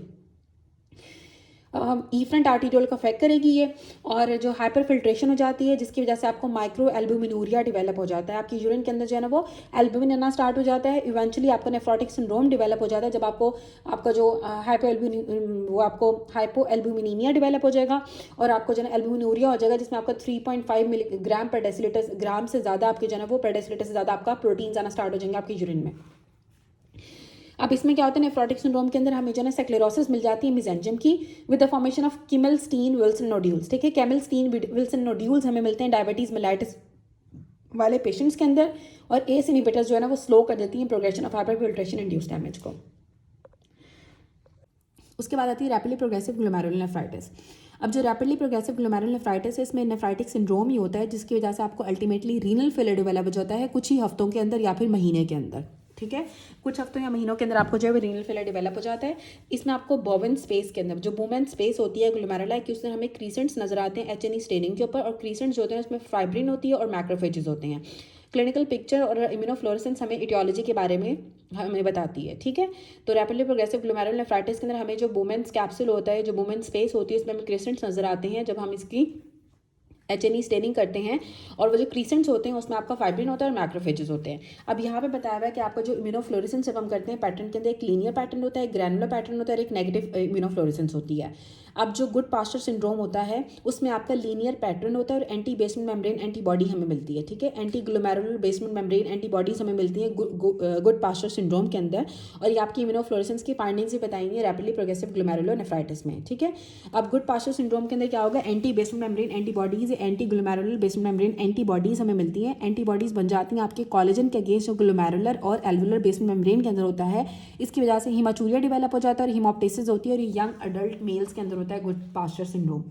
ई फ्रंट आर्टीरियोल को अफेक्ट करेगी ये, और जो हाइपर फिल्ट्रेशन हो जाती है जिसकी वजह से आपको माइक्रो एल्बुमिनूरिया डेवलप हो जाता है। आपकी यूरिन के अंदर जो है ना वो एल्बुमिन आना स्टार्ट हो जाता है। इवेंचुअली आपको नेफ्रोटिक सिंड्रोम डेवलप हो जाता है जब आपको आपका जो हाइपो एल्बुमिनीमिया डेवलप हो जाएगा और आपको जो है एल्बुमिनूरिया हो जाएगा, जिसमें आपका 3.5 मिलीग्राम पर डेसीलीटर ग्राम से ज़्यादा आपके जो है वो पर डेसीलीटर से ज़्यादा आपका प्रोटीन आना स्टार्ट हो जाएंगे आपकी यूरिन में। अब इसमें क्या होता है, नेफ्रोटिक सिंड्रोम के अंदर हमें जो है स्क्लेरोसिस मिल जाती है मेसेंजियम की with the formation of Kimmel-Stein Wilson nodules. ठीक है, केमल-स्टीन विल्सन नोड्यूल्स हमें मिलते हैं डायबिटीज़ मेलाइटिस वाले पेशेंट्स के अंदर, और एस इनहिबिटर्स जो है ना वो स्लो कर देती हैं progression of hyper filtration induce damage को। उसके बाद आती है रैपिडली प्रोग्रेसिव ग्लोमेरुलोनेफ्राइटिस। अब जो रैपिडली प्रोग्रेसिव ग्लोमेरुलोनेफ्राइटिस है इसमें नेफ्राइटिक सिंड्रोम ही होता है जिसकी वजह से आपको अल्टीमेटली रीनल फेलियर डेवलप हो जाता है कुछ ही हफ्तों के अंदर या फिर महीने के अंदर। ठीक है, कुछ हफ्तों या महीनों के अंदर आपको जो है रीनल फेलियर डेवलप हो जाता है। इसमें आपको बोवेन स्पेस के अंदर जो बोवेन स्पेस होती है ग्लोमेरुला की उसमें हमें क्रीसेंट्स नजर आते हैं एच स्टेनिंग के ऊपर, और क्रीसेंट्स जो होते हैं उसमें फाइब्रिन होती है और मैक्रोफेजेस होते हैं। क्लिनिकल पिक्चर और इम्यूनोफ्लोरेसेंस हमें इटियोलॉजी के बारे में हमें बताती है। ठीक है, तो रैपिडली प्रोग्रेसिव ग्लोमेरुलोनेफ्राइटिस के अंदर हमें जो बोवेन कैप्सूल होता है, जो बोवेन स्पेस होती है उसमें हमें क्रीसेंट्स नजर आते हैं जब हम इसकी स्टेनिंग करते हैं, और वो जो क्रीसेंट्स होते हैं उसमें आपका फाइब्रिन होता है और मैक्रोफेजेस होते हैं। अब यहाँ पे बताया हुआ है कि आपका जो इम्यूनोफ्लोरेसेंस जब हम करते हैं पैटर्न के अंदर एक लीनियर पैटर्न होता है, एक ग्रैनुलर पैटर्न होता है और एक नेगेटिव इम्यूनोफ्लोरेसेंस होती है। अब जो गुड पास्चर सिंड्रोम होता है उसमें आपका लीनियर पैटर्न होता है और एंटी बेसमेंट मेम्ब्रेन एंटीबॉडी हमें मिलती है। ठीक है, anti glomerular basement membrane antibodies हमें मिलती है गुड पास्चर सिंड्रोम के अंदर, और ये आपकी इम्यूनोफ्लोरेसेंस की फाइंडिंग्स भी बताएंगे रैपिडली प्रोग्रेसिव ग्लोमेरुलोनेफ्राइटिस में। ठीक है, अब गुड पास्चर सिंड्रोम के अंदर क्या होगा, anti basement membrane antibodies anti glomerular basement membrane antibodies हमें मिलती हैं। एंटीबॉडीज बन जाती हैं आपके कोलेजन के अगेंस्ट जो ग्लोमेरुलर और एल्वुलर बेसमेंट मेम्ब्रेन के अंदर होता है। इसकी वजह से हिमाचूरिया डेवलप हो जाता है और हिमोप्टेसिस होती है, और ये यंग अडल्ट मेल्स के अंदर होता है Goodpasture syndrome.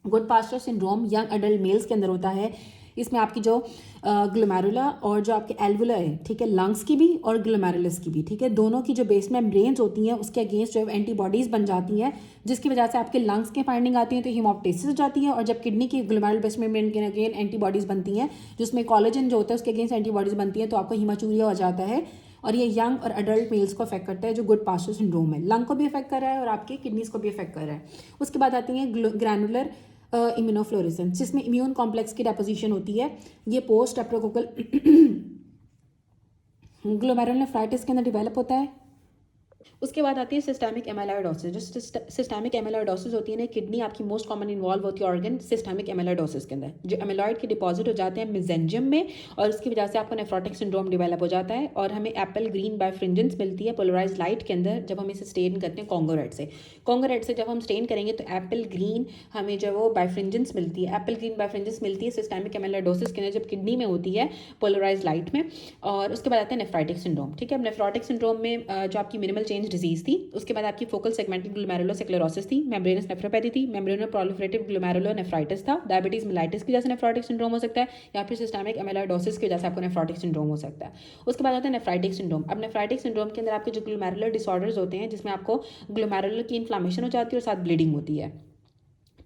Goodpasture syndrome young adult males के अंदर होता है। इसमें आपकी जो ग्लोमेरुला और जो आपके एल्वुला है, ठीक है, लंग्स की भी और ग्लोमेरुलस की भी, ठीक है, दोनों की जो बेस मेम्ब्रेन्स होती हैं उसके अगेंस्ट जो एंटीबॉडीज बन जाती हैं, जिसकी वजह से आपके लंग्स के फाइंडिंग आती है तो हिमोप्टेसिस हो जाती है, और जब किडनी की ग्लोमेरुलर बेस मेम्ब्रेन के अगेंस्ट एंटीबॉडीज बनती हैं जिसमें कोलेजन जो होता है उसके अगेंस्ट एंटीबॉडीज बनती हैं तो आपको हिमाचूरिया हो जाता है, और ये यंग और अडल्ट मेल्स को अफेक्ट करता है जो गुड पास्चर सिंड्रोम है। लंग को भी अफेक्ट कर रहा है और आपके किडनीज को भी अफेक्ट कर रहा है। उसके बाद आती है ग्रैनुलर इम्यूनोफ्लोरेसेंस जिसमें इम्यून कॉम्प्लेक्स की डेपोजिशन होती है। ये पोस्ट स्ट्रेप्टोकोकल ग्लोमेरुलोनेफ्राइटिस के अंदर डेवलप होता है। उसके बाद आती है सिस्टेमिक एमाइलॉइडोसिस। जो सिस्टेमिक एमाइलॉइडोसिस होती है ना, किडनी आपकी मोस्ट कॉमन इन्वॉल्व होती है ऑर्गन सिस्टेमिक एमाइलॉइडोसिस के अंदर, जो एमाइलॉइड के डिपॉजिट हो जाते हैं मेसेंजियम में, और उसकी वजह से आपको नेफ्रोटिक सिंड्रोम डेवलप हो जाता है, और हमें एप्पल ग्रीन बायफ्रिंजेंस मिलती है पोलराइज लाइट के अंदर जब हम इसे स्टेन करते हैं कॉन्गो रेड से। कॉन्गो रेड से जब हम स्टेन करेंगे तो एप्पल ग्रीन हमें जो वो बायफ्रिंजेंस मिलती है, एप्पल ग्रीन बायफ्रिंजेंस मिलती है सिस्टेमिक एमाइलॉइडोसिस के अंदर जब किडनी में होती है पोलराइज लाइट में। और उसके बाद आता है नेफ्राइटिक सिंड्रोम। ठीक है, अब नेफ्रोटिक सिंड्रोम में जो आपकी मिनिमल चेंज डिजीज थी, उसके बाद आपकी फोकल सेगमेंटल ग्लोमेरुलोस्क्लेरोसिस थी, मेम्ब्रेनस नेफ्रोपैथी थी, मेम्ब्रेनल प्रोलिफरेटिव ग्लोमेरुलोनेफ्राइटिस था, डायबिटीज मेलाइटिस की वजह से नेफ्रोटिक सिंड्रोम हो सकता है, या फिर सिस्टेमिक एमाइलॉइडोसिस की वजह से आपको नेफ्रोटिक सिंड्रोम हो सकता है। उसके बाद आता है नेफ्राइटिक सिंड्रोम। अब नेफ्राइटिक सिंड्रोम के अंदर आपके जो ग्लोमेरुलर डिसऑर्डर्स होते हैं जिसमें आपको ग्लोमेरुलर की इन्फ्लामेशन हो जाती है और साथ ब्लीडिंग होती है।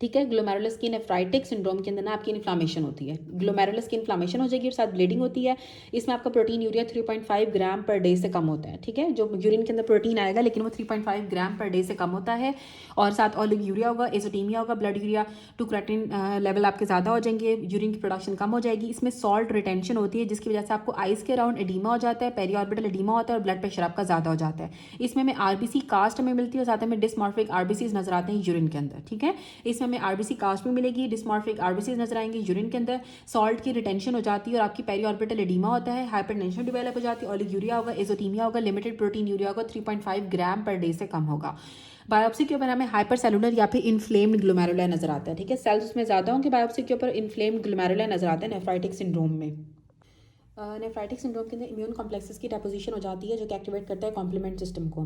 ठीक है, ग्लोमेरुलस की नेफ्राइटिक सिंड्रोम के अंदर ना आपकी इन्फ्लामेशन होती है, ग्लोमेरुलस की इन्फ्लामेशन हो जाएगी और साथ ब्लीडिंग होती है। इसमें आपका प्रोटीन यूरिया 3.5 ग्राम पर डे से कम होता है। ठीक है, जो यूरिन के अंदर प्रोटीन आएगा लेकिन वो 3.5 ग्राम पर डे से कम होता है, और साथ ओलिगोयूरिया होगा, एजोटीमिया होगा, blood urea to creatine level आपके ज़्यादा हो जाएंगे, यूरिन की प्रोडक्शन कम हो जाएगी। इसमें सॉल्ट रिटेंशन होती है जिसकी वजह से आपको आइस के अराउंड एडीमा हो जाता है, पेरीऑर्बिटल एडीमा होता है और ब्लड प्रेशर आपका ज़्यादा हो जाता है। इसमें हमें आरबीसी कास्ट हमें मिलती है और साथ में डिस्मॉर्फिक आरबीसीज नजर आते हैं यूरिन के अंदर। ठीक है, इसमें हमें आरबीसी कास्ट में मिलेगी, डिस्मॉर्फिक आरबीसीज नजर आएंगे यूरिन के अंदर, सॉल्ट की रिटेंशन हो जाती है और आपकी पेरीऑर्बिटल एडीमा होता है, हाइपरटेंशन डेवलप हो जाती है, ओलिगोयूरिया होगा, एजोटीमिया होगा, लिमिटेड प्रोटीन यूरिया होगा, 3.5 ग्राम पर डे से कम होगा। बायोप्सी के ऊपर हमें हाइपर सेलुलर या फिर इन्फ्लेम्ड ग्लोमेरुला नजर आता है। ठीक है, सेल्स उसमें ज़्यादा होंगे, बायोप्सी के ऊपर इन्फ्लेम्ड ग्लोमेरुला नजर आता है नेफ्राइटिक सिंड्रोम में। नेफ्राइटिक सिंड्रोम के अंदर इम्यून कॉम्प्लेक्सेस की डेपोजिशन हो जाती है जो कि एक्टिवेट करता है कॉम्प्लीमेंट सिस्टम को।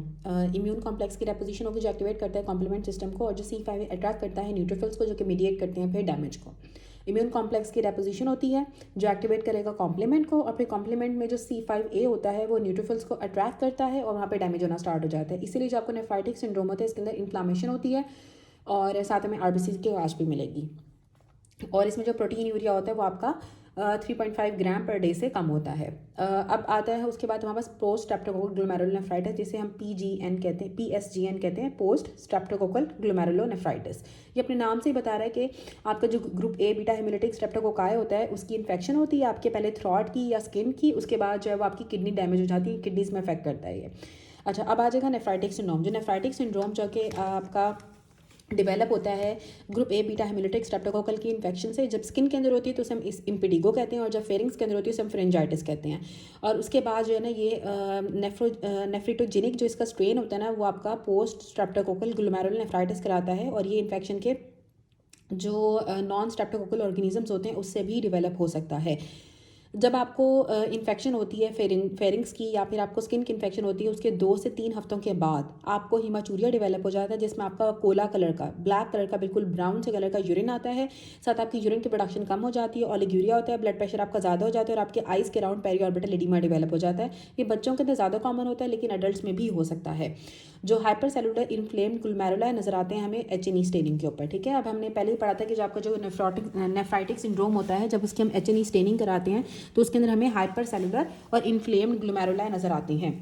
इम्यून कॉम्प्लेक्स की डेपोजिशन होगी जो एक्टिवेट करता है कॉम्प्लीमेंट सिस्टम को, और जो C5 अट्रैक्ट करता है न्यूट्रोफिल्स को जो कि मीडिएट करते हैं फिर डैमेज को। इम्यून कॉम्प्लेक्स की डेपोजिशन होती है जो एक्टिवेट करेगा कॉम्प्लीमेंट को, और फिर कॉम्प्लीमेंट में जो C5a होता है वो न्यूट्रोफिल्स को अट्रैक्ट करता है और वहाँ पे डैमेज होना स्टार्ट हो जाता है। इसीलिए जो आपको नेफ्राइटिक सिंड्रोम होता है इसके अंदर इन्फ्लामेशन होती है और साथ में आरबीसी की आवाज़ भी मिलेगी। और इसमें जो प्रोटीन यूरिया होता है वो आपका 3.5 ग्राम पर डे से कम होता है। अब आता है उसके बाद हमारे पास पोस्ट स्ट्रेप्टोकोकल ग्लोमेरुलोनेफ्राइटिस, जिसे हम PGN कहते हैं, PSGN कहते हैं, पोस्ट स्ट्रेप्टोकोकल ग्लोमेरुलोनेफ्राइटिस। ये अपने नाम से ही बता रहा है कि आपका जो group A beta hemolytic streptococci होता है उसकी इन्फेक्शन होती है आपके पहले थ्रॉट की या स्किन की, उसके बाद जो है वो आपकी किडनी डैमेज हो जाती है, किडनीज में अफेक्ट करता है ये। अच्छा, अब आ जाएगा नेफ्राइटिक सिंड्रोम। जो नेफ्राइटिक सिंड्रोम जो कि आपका डेवलप होता है group A beta hemolytic streptococcal की इन्फेक्शन से। जब स्किन के अंदर होती है तो उसे हम इस इम्पिडिगो कहते हैं, और जब फेरिंग्स के अंदर होती है उसे हम फ्रेंजाइटिस कहते हैं। और उसके बाद जो है ना ये नेफ्रिटोजेनिक जो इसका स्ट्रेन होता है ना वो आपका पोस्ट स्ट्रेप्टोकोकल ग्लोमेरुलोनेफ्राइटिस कराता है, और ये इन्फेक्शन के जो नॉन स्ट्रेप्टोकोकल ऑर्गेनिजम्स होते हैं उससे भी डेवलप हो सकता है। जब आपको इन्फेक्शन होती है फेरिंग्स की या फिर आपको स्किन की इन्फेक्शन होती है उसके 2 से 3 हफ्तों के बाद आपको हीमाचूरिया डेवलप हो जाता है, जिसमें आपका कोला कलर का, ब्लैक कलर का, बिल्कुल ब्राउन से कलर का यूरिन आता है। साथ आपकी यूरिन की प्रोडक्शन कम हो जाती है, ओलिगुरिया होता है, ब्लड प्रेशर आपका ज़्यादा हो जाता है, और आपके आइज़ के राउंड पेरिऑर्बिटल एडिमा डेवलप हो जाता है। ये बच्चों के अंदर ज़्यादा कॉमन होता है लेकिन एडल्ट्स में भी हो सकता है। जो हाइपर सेलुलर इन्फ्लेम्ड ग्लोमेरुलाई नजर आते हैं हमें HNE स्टेनिंग के ऊपर, ठीक है। अब हमने पहले ही पढ़ा था कि जो आपका जो नेफ्राइटिक सिंड्रोम होता है जब उसकी हम HNE स्टेनिंग कराते हैं तो उसके अंदर हमें हाइपर सेलुलर और इन्फ्लेम्ड ग्लोमेरुलाई नजर आती हैं।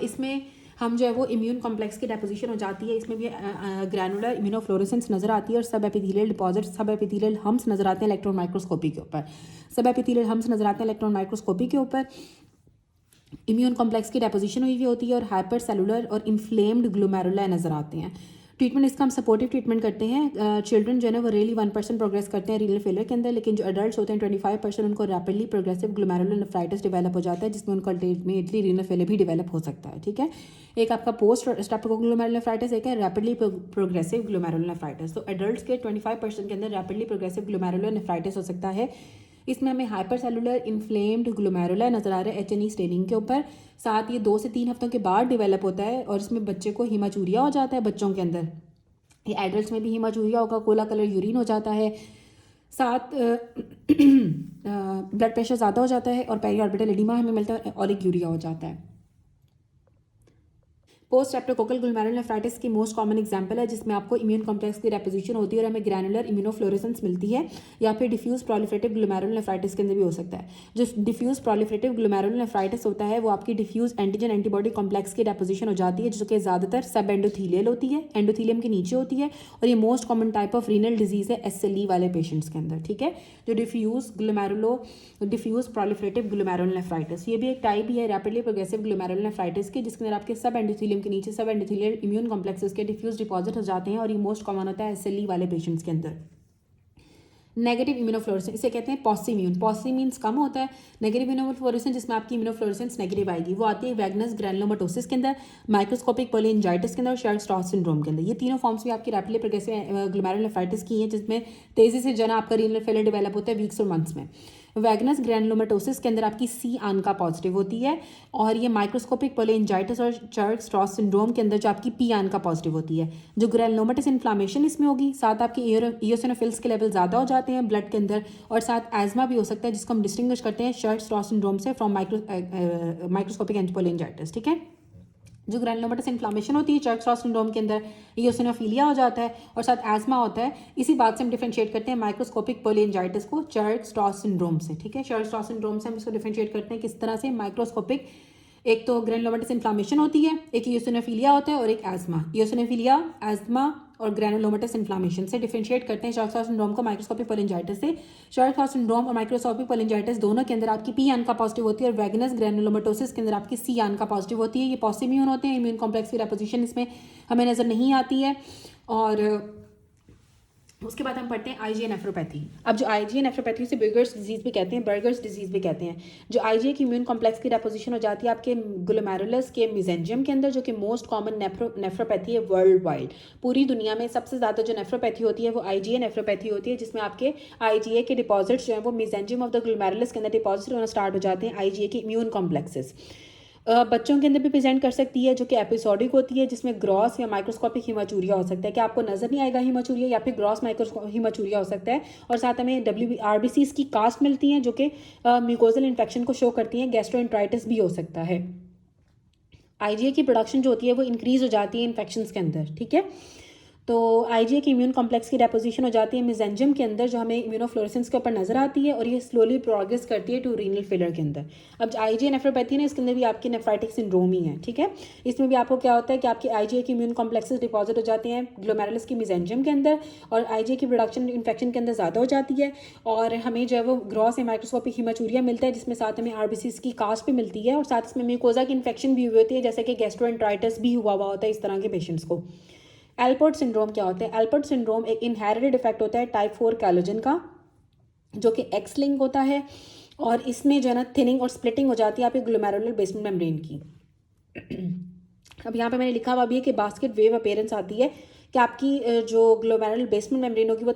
इसमें हम जो है वो इम्यून कॉम्प्लेक्स की डेपोजिशन हो जाती है, इसमें भी ग्रैनुलर इम्यूनोफ्लोरेसेंस नजर आती है, और सब एपिथेलियल डिपॉजिट, सब एपिथेलियल हम्स नजर आते हैं इलेक्ट्रॉन माइक्रोस्कोपी के ऊपर। सब एपिथेलियल हम्स नजर आते हैं इलेक्ट्रॉन माइक्रोस्कोपी के ऊपर। इम्यून कॉम्प्लेक्स की डेपोजिशन हुई होती है और हाइपर सेलुलर और इन्फ्लेम्ड ग्लोमेरुलाई नजर आते हैं। ट्रीटमेंट इसका हम सपोर्टिव ट्रीटमेंट करते हैं। चिल्ड्रन जो है वो रियली 1% प्रोग्रेस करते हैं रीनल फेलियर के अंदर, लेकिन जो एडल्ट्स होते हैं 25% उनको रैपिडली प्रोग्रेसिव ग्लोमेरुलोनेफ्राइटिस डेवलप हो जाता है, जिसमें उनको अल्टीमेटली रीनल फेलियर भी डेवलप हो सकता है, ठीक है। एक आपका पोस्ट स्ट्रेप्टोकोकल ग्लोमेरुलोनेफ्राइटिस, एक है रैपिडली प्रोग्रेसिव ग्लोमेरुलोनेफ्राइटिस। तो एडल्ट्स के 25% के अंदर रैपिडली प्रोग्रेसिव ग्लोमेरुलोनेफ्राइटिस हो सकता है। इसमें हमें हाइपर सेलुलर इन्फ्लेम्ड ग्लोमेरुलाई नजर आ रहा है HNE स्टेनिंग के ऊपर। साथ ये 2 से 3 हफ्तों के बाद डेवलप होता है, और इसमें बच्चे को हीमाचूरिया हो जाता है बच्चों के अंदर। ये एडल्ट्स में भी हीमाचूरिया होगा, कोला कलर यूरिन हो जाता है, साथ ब्लड प्रेशर ज़्यादा हो जाता है, और पेरिऑर्बिटल एडिमा हमें मिलता है, ओलिगुरिया हो जाता है। पोस्ट स्ट्रेप्टोकोकल ग्लोमेरुलोनेफ्राइटिस की मोस्ट कॉमन एग्जांपल है जिसमें आपको इम्यून कॉम्प्लेक्स की डेपोजिशन होती है और हमें ग्रैनुलर इम्यूनोफ्लोरेसेंस मिलती है, या फिर डिफ्यूज प्रोलिफरेटिव ग्लोमेरुलोनेफ्राइटिस के अंदर भी हो सकता है। जो डिफ्यूज प्रोलिफरेटिव ग्लोमेरुलोनेफ्राइटिस होता है वो आपकी डिफ्यूज एंटीजन एंटीबॉडी कॉम्प्लेक्स की डेपोजिशन हो जाती है, जो कि ज़्यादातर सब एंडोथीलियल होती है, एंडोथीलियम के नीचे होती है, और ये most common type of renal disease है SLE वाले पेशेंट्स के अंदर, ठीक है। जो डिफ्यूज प्रोलिफरेटिव ग्लोमेरुलोनेफ्राइटिस, ये भी एक टाइप ही है रैपिडली प्रोग्रेसिव ग्लोमेरुलोनेफ्राइटिस की, जिसके अंदर आपके सब एंडोथीलियम के नीचे सब एंडोथेलियल इम्यून कॉम्प्लेक्सेस के डिफ्यूज डिपॉजिट हो जाते हैं, और ये मोस्ट कॉमन होता है SLE वाले पेशेंट्स के अंदर। नेगेटिव इम्यूनोफ्लोरेसेंस, इसे कहते हैं पॉसिम्यून। पॉसिम्यून्स कम होता है। नेगेटिव इम्यूनोफ्लोरेसेंस जिसमें आपकी इम्यूनोफ्लोरेसेंस नेगेटिव आएगी, वो आती है वैगनस ग्रैनुलोमाटोसिस के अंदर, माइक्रोस्कोपिक पोलिंजाइटिस के अंदर, और शर्ट-स्ट्रॉस सिंड्रोम के अंदर। ये तीनों फॉर्म्स भी आपकी रैपिडली प्रोग्रेसिव ग्लोमेरुलोनेफ्राइटिस की हैं, जिसमें तेजी से जना आपका रीनल फेलियर डेवलप होता है वीक्स और मंथ्स में। वैगनस ग्रैनुलोमाटोसिस के अंदर आपकी C आनका पॉजिटिव होती है, और ये माइक्रोस्कोपिक पोलिंजाइटिस और शर्ट-स्ट्रॉस सिंड्रोम के अंदर जो आपकी P आनका पॉजिटिव होती है। जो ग्रैनुलोमेटस इन्फ्लामेशन इसमें होगी, साथ आपके इयोसिनोफिल्स के लेवल ज़्यादा हो जाते हैं ब्लड के अंदर, और साथ एजमा भी हो सकता है, जिसको हम डिस्टिंग्विश करते हैं शर्ट-स्ट्रॉस सिंड्रोम से फ्रॉम माइक्रोस्कोपिक एंटीपोलिंजाइटिस, ठीक है। जो ग्रैनुलोमेटस इन्फ्लामेशन होती है शर्ट-स्ट्रॉस सिंड्रोम के अंदर, इयोसिनोफिलिया हो जाता है, और साथ एजमा होता है। इसी बात से हम डिफरेंशिएट करते हैं माइक्रोस्कोपिक पोलिंजाइटिस को शर्ट-स्ट्रॉस सिंड्रोम से, ठीक है। शर्ट-स्ट्रॉस सिंड्रोम से हम इसको डिफरेंशिएट करते हैं किस तरह से, माइक्रोस्कोपिक, एक तो ग्रैनुलोमेटस इन्फ्लामेशन होती है, एक इयोसिनोफिलिया होता है, और एक एजमा। इयोसिनोफिलिया, एजमा और ग्रैनुलोमेटस इन्फ्लामेशन से डिफरेंशिएट करते हैं शर्ट-स्ट्रॉस सिंड्रोम को माइक्रोस्कोपिक पोलिंजाइटिस से। शर्ट-स्ट्रॉस सिंड्रोम और माइक्रोस्कोपिक पोलिंजाइटिस दोनों के अंदर आपकी P आनका पॉजिटिव होती है, और वैगनस ग्रैनुलोमेटोसिस के अंदर आपकी C आनका पॉजिटिव होती है। ये पॉसिम्यून होते हैं, इम्यून कॉम्प्लेक्स की डेपोजिशन इसमें हमें नजर नहीं आती है। और उसके बाद हम पढ़ते हैं IgA नेफ्रोपैथी। अब जो IgA नेफ्रोपैथी से बर्गर्स डिजीज भी कहते हैं, बर्गर्स डिजीज भी कहते हैं। जो IgA की इम्यून कॉम्प्लेक्स की डेपोजिशन हो जाती है आपके ग्लोमेरुलस के मेसेंजियम के अंदर, जो कि मोस्ट कॉमन नेफ्रोपैथी है वर्ल्ड वाइड। पूरी दुनिया में सबसे ज़्यादा जो नेफ्रोपैथी होती है वो IgA नेफ्रोपैथी होती है, जिसमें आपके IgA के डिपॉजिट्स जो है वो मेसेंजियम ऑफ द ग्लोमेरुलस के अंदर डिपॉजिट होना स्टार्ट हो जाते हैं IgA की इम्यून कॉम्प्लेक्सेस। बच्चों के अंदर भी प्रेजेंट कर सकती है, जो कि एपिसोडिक होती है, जिसमें ग्रॉस या माइक्रोस्कोपिक हीमाचूरिया हो सकता है कि आपको नजर नहीं आएगा हीमाचूरिया, या फिर ग्रॉस हीमाचूरिया हो सकता है। और साथ हमें RBCs की कास्ट मिलती हैं जो कि म्यूकोजल इन्फेक्शन को शो करती हैं। गैस्ट्रोएंटराइटिस भी हो सकता है। IgA की प्रोडक्शन जो होती है वो इंक्रीज हो जाती है इन्फेक्शंस के अंदर, ठीक है। तो आईजीए की इम्यून कॉम्प्लेक्स की डेपोजिशन हो जाती है मेसेंजियम के अंदर, जो हमें इम्यूनोफ्लोरेसेंस के ऊपर नजर आती है, और ये स्लोली प्रोग्रेस करती है टू रीनल फेलियर के अंदर। अब आईजीए नेफ्रोपैथी है ना, इसके अंदर भी आपकी नेफ्राइटिक सिंड्रोम ही है, ठीक है। इसमें भी आपको क्या होता है कि आपके आईजीए की इम्यून कॉम्प्लेक्सेस डिपॉजिट हो जाते हैं ग्लोमेरुलस की मेसेंजियम के अंदर, और आईजीए की प्रोडक्शन इन्फेक्शन के अंदर ज़्यादा हो जाती है, और हमें जो है वो ग्रॉस या माइक्रोस्कोपिक हीमाचूरिया मिलता है, जिसमें साथ हमें आरबीसीज की कास्ट भी मिलती है, और साथ इसमें म्यूकोजा की इन्फेक्शन भी हुई होती है, जैसे कि गैस्ट्रोएंटराइटिस भी हुआ होता है इस तरह के पेशेंट्स को। एल्पर्ट सिंड्रोम क्या होता है? एल्पर्ट सिंड्रोम एक इनहेरिटेड इफेक्ट होता है टाइप 4 कोलेजन का, जो कि एक्स लिंक होता है, और इसमें जो है ना थिनिंग और स्प्लिटिंग हो जाती है आपके ग्लोमेरुलर बेसमेंट मेम्ब्रेन की। अब यहाँ पे मैंने लिखा हुआ भी है कि बास्केट वेव अपीयरेंस आती है कि आपकी जो ग्लोमेरुलर बेसमेंट मेम्ब्रेन होगी वो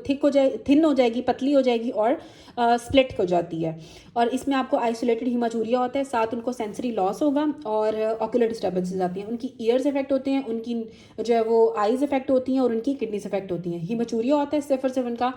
थिन हो जाएगी, पतली हो जाएगी, और स्प्लिट हो जाती है, और इसमें आपको आइसोलेटेड हीमाचूरिया होता है, साथ उनको सेंसरी लॉस होगा, और ऑक्यूलर डिस्टर्बेंसेज आती हैं, उनकी ईयर्स इफेक्ट होते हैं, उनकी जो है वो आइज़ इफेक्ट होती हैं, और उनकी किडनीज इफेक्ट होती हैं। हीमाचूरिया होता है सिर्फ और सिर्फ उनका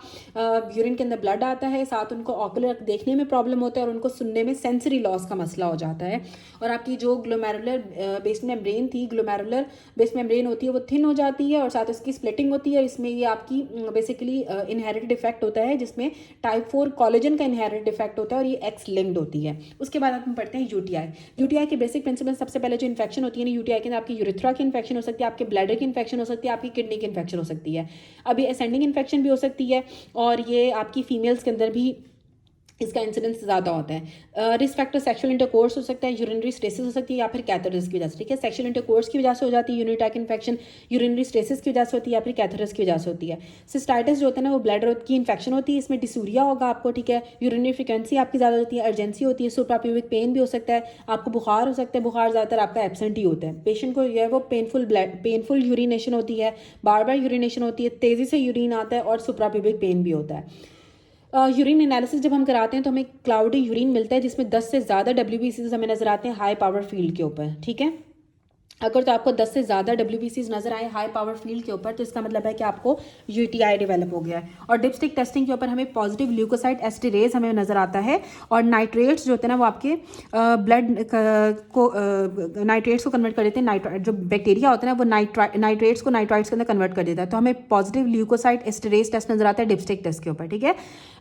यूरिन के अंदर ब्लड आता है, साथ उनको ऑक्यूलर देखने में प्रॉब्लम होता है, और उनको सुनने में सेंसरी लॉस का मसला हो जाता है, और आपकी जो ग्लोमेरुलर बेसमेंट मेम्ब्रेन थी, ग्लोमेरुलर बेसमेंट मेम्ब्रेन होती है वो थिन हो जाती है, और साथ उसकी स्प्लिटिंग होती है। इसमें ये आपकी बेसिकली इनहेरिटेड इफेक्ट होता है, जिसमें टाइप 4 कोलेजन का इनहेरिटेड इफेक्ट होता है, और ये एक्स लिंक्ड होती है। उसके बाद हम पढ़ते हैं यूटीआई। यूटीआई के बेसिक प्रिंसिपल, सबसे पहले जो इन्फेक्शन होती है ना यूटीआई के अंदर, आपकी यूरिथ्रा की इन्फेक्शन हो सकती है, आपके ब्लैडर की इन्फेक्शन हो सकती है, आपकी किडनी की इन्फेक्शन हो सकती है। अब ये असेंडिंग इन्फेक्शन भी हो सकती है, और ये आपकी फीमेल्स के अंदर भी इसका इंसिडेंस ज़्यादा होता है। रिस्क फैक्टर सेक्सुअल इंटरकोर्स हो सकता है, यूरिनरी स्टेसिस हो सकती है, या फिर कैथेटर्स की वजह से, ठीक है। सेक्सुअल इंटरकोर्स की वजह से हो जाती है यूरिनरी इन्फेक्शन, यूरिनरी स्टेसिस की वजह से होती है, या फिर कैथेटर्स की वजह से होती है। सिस्टाइटिस जो होता है ना वो ब्लैडर की इन्फेक्शन होती है, इसमें डिसूरिया होगा आपको, ठीक है। यूरिनरी फ्रिक्वेंसी आपकी ज़्यादा होती है, अर्जेंसी होती है, सुप्राप्यूबिक पेन भी हो सकता है, आपको बुखार हो सकता है, बुखार ज़्यादातर आपका एब्सेंट ही होता है। पेशेंट को जो है वो पेनफुल यूरिनेशन होती है, बार बार यूरिनेशन होती है, तेज़ी से यूरिन आता है, और सुप्राप्यूबिक पेन भी होता है। यूरिन एनालिसिस जब हम कराते हैं तो हमें क्लाउडी यूरिन मिलता है, जिसमें 10 से ज़्यादा WBCs हमें नजर आते हैं हाई पावर फील्ड के ऊपर, ठीक है। अगर तो आपको 10 से ज़्यादा WBCs नजर आए हाई पावर फील्ड के ऊपर, तो इसका मतलब है कि आपको यूटीआई डेवलप हो गया है। और डिपस्टिक टेस्टिंग के ऊपर हमें पॉजिटिव ल्यूकोसाइट एस्टेरेज हमें नजर आता है, और नाइट्रेट्स जो होते हैं ना वो आपके ब्लड को नाइट्रेट्स को कन्वर्ट कर देते हैं, जो बैक्टीरिया होता है ना वो नाइट्रेट्स को नाइट्राइट्स के अंदर कन्वर्ट कर देता है, तो हमें पॉजिटिव ल्यूकोसाइट एस्टेरेज टेस्ट नजर आता है डिपस्टिक टेस्ट के ऊपर, ठीक है।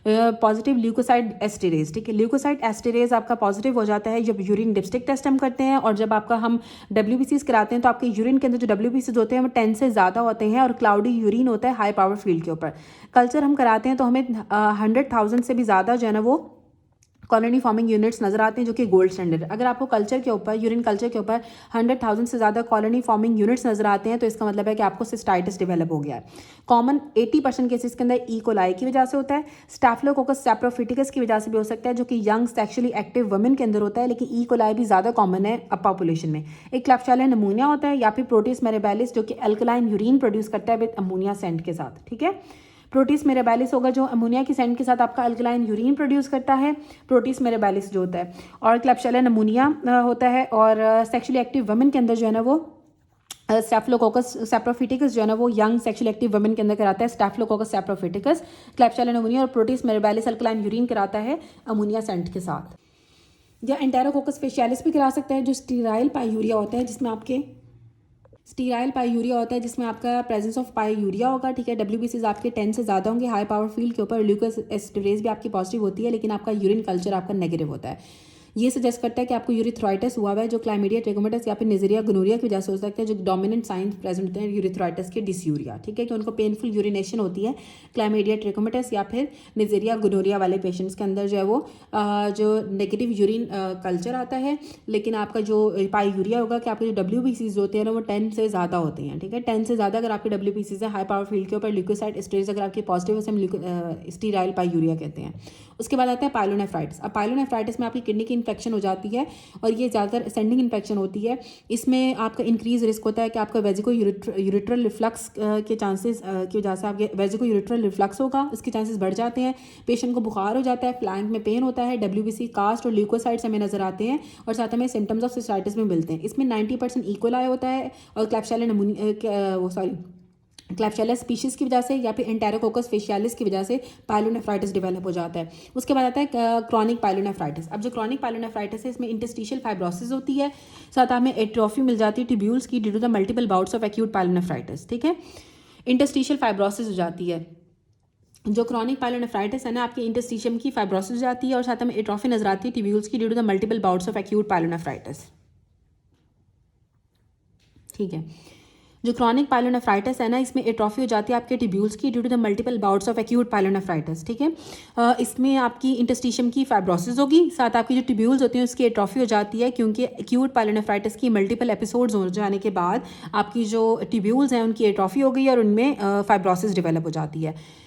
पॉजिटिव ल्यूकोसाइट एस्टेरेज, ठीक है। ल्यूकोसाइट एस्टेरेज आपका पॉजिटिव हो जाता है जब यूरिन डिपस्टिक टेस्ट हम करते हैं, और जब आपका हम WBCs कराते हैं तो आपके यूरिन के अंदर जो WBCs होते हैं वो 10 से ज़्यादा होते हैं, और क्लाउडी यूरिन होता है हाई पावर फील्ड के ऊपर। कल्चर हम कराते हैं तो हमें 100,000 से भी ज़्यादा जो है ना वो कॉलोनी फॉर्मिंग यूनिट्स नजर आते हैं, जो कि गोल्ड स्टैंडर्ड। अगर आपको कल्चर के ऊपर यूरिन कल्चर के ऊपर 100,000 से ज़्यादा कॉलोनी फॉर्मिंग यूनिट्स नजर आते हैं, तो इसका मतलब है कि आपको सिस्टाइटिस डेवलप हो गया है। कॉमन 80% केसेस के अंदर ई कोलाई की वजह से होता है, स्टैफिलोकोकस सैप्रोफिटिकस की वजह से भी हो सकता है, जो कि यंग सेक्सुअली एक्टिव वुमेन के अंदर होता है, लेकिन ई कोलाई भी ज़्यादा कॉमन है अब पॉपुलेशन में। एक क्लैप्सियला निमोनिया होता है, या फिर प्रोटीज मेरेबैलिस, जो कि अल्कलाइन यूरिन प्रोड्यूस करता है विद अमोनिया सेंट के साथ, ठीक है। प्रोटीज मेरेबैलिस होगा जो अमोनिया की सेंट के साथ आपका अल्कलाइन यूरिन प्रोड्यूस करता है, प्रोटीज मेरेबैलिस जो होता है। और क्लैप्सियला निमोनिया होता है, और सेक्सुअली एक्टिव वुमेन के अंदर जो है ना वो स्टैफिलोकोकस सैप्रोफिटिकस जो है ना वो यंग सेक्सुअली एक्टिव वुमेन के अंदर कराता है स्टैफिलोकोकस सैप्रोफिटिकस, क्लैप्सियला निमोनिया और प्रोटीज मेरेबैलिस अल्कलाइन यूरिन कराता है अमोनिया सेंट के साथ। या एंटेरोकोकस फेशियालिस भी करा सकता है, जो स्टीराइल पायूरिया होता है, जिसमें आपके स्टीराइल पायूरिया होता है, जिसमें आपका प्रेजेंस ऑफ पायूरिया होगा, ठीक है। WBCs आपके 10 से ज़्यादा होंगे हाई पावर फील्ड के ऊपर, ल्यूकोस एस्टेरेज भी आपकी पॉजिटिव होती है, लेकिन आपका यूरिन कल्चर आपका नेगेटिव होता है। ये सजेस्ट करता है कि आपको यूरिथ्राइटिस हुआ है, जो क्लाइमीडिया ट्रेकोमेटिस या फिर निजेरिया गोनोरिया की वजह से हो सकता है, जो डोमिनेंट साइंस प्रेजेंट होते हैं यूरिथ्राइटिस के डिसयूरिया, ठीक है, कि उनको पेनफुल यूरिनेशन होती है क्लाइमीडिया ट्रेकोमेटिस या फिर निजेरिया गोनोरिया वाले पेशेंट्स के अंदर जो है वो जो नेगेटिव यूरिन कल्चर आता है, लेकिन आपका जो पायूरिया होगा कि आपके जो WBCs होते हैं ना वो 10 से ज़्यादा होते हैं, ठीक है। 10 से ज़्यादा अगर आपके WBCs है हाई पावर फील्ड के ऊपर, ल्यूकोसाइट एस्टेरेज अगर आपकी पॉजिटिव है, हम स्टीराइल पायूरिया कहते हैं। उसके बाद आता है पाइलोनेफ्राइटिस। अब पाइलोनेफ्राइटिस में आपकी किडनी की इन्फेक्शन हो जाती है, और ये ज़्यादातर असेंडिंग इन्फेक्शन होती है। इसमें आपका इंक्रीज रिस्क होता है कि आपका वेजिको यूरिट्रल रिफ्लक्स के चांसेस की वजह से आपके वेजिको यूरिट्रल रिफ्लक्स होगा, इसके चांसेस बढ़ जाते हैं। पेशेंट को बुखार हो जाता है, फ्लैंक में पेन होता है, WBC कास्ट और ल्यूकोसाइट्स हमें नजर आते हैं, और साथ हमें सिम्टम्स ऑफ सिस्टाइटिस में मिलते हैं। इसमें 90% इकोलाई होता है, और क्लैप्सियला निमोनिया क्लैप्सियला स्पीशीज़ की वजह से या फिर एंटेरोकोकस फेशियालिस की वजह से पाइलोनेफ्राइटिस डेवलप हो जाता है। उसके बाद आता है क्रॉनिक पाइलोनेफ्राइटिस। अब जो क्रॉनिक पाइलोनेफ्राइटिस है इसमें इंटरस्टिशियल फाइब्रोसिस होती है, साथ हमें एट्रोफी मिल जाती है ट्यूब्यूल्स की due to the multiple bouts of acute pyelonephritis, ठीक है। इंटरस्टिशियल फाइब्रोसिस हो जाती है। जो क्रॉनिक पायलोनेफ्राइटिस है ना, आपके इंटरस्टिशियम की फाइब्रोसिस हो जाती है और साथ में एट्रोफी नजर आती है ट्यूब्यूल्स की due to the multiple bouts of acute pyelonephritis. ठीक है, जो क्रॉनिक पायलोनेफ्राइटिस है ना, इसमें एट्रोफी हो जाती है आपके ट्यूब्यूल्स की due to the multiple bouts of acute pyelonephritis. ठीक है, इसमें आपकी इंटरस्टिशियम की फाइब्रोसिस होगी, साथ आपकी जो ट्यूब्यूल्स होती हैं उसकी एट्रोफी हो जाती है, क्योंकि एक्यूट पायलोनेफ्राइटिस की मल्टीपल एपिसोड्स हो जाने के बाद आपकी जो ट्यूब्यूल्स हैं उनकी एट्रोफी हो गई और उनमें फाइब्रोसिस डेवलप हो जाती है।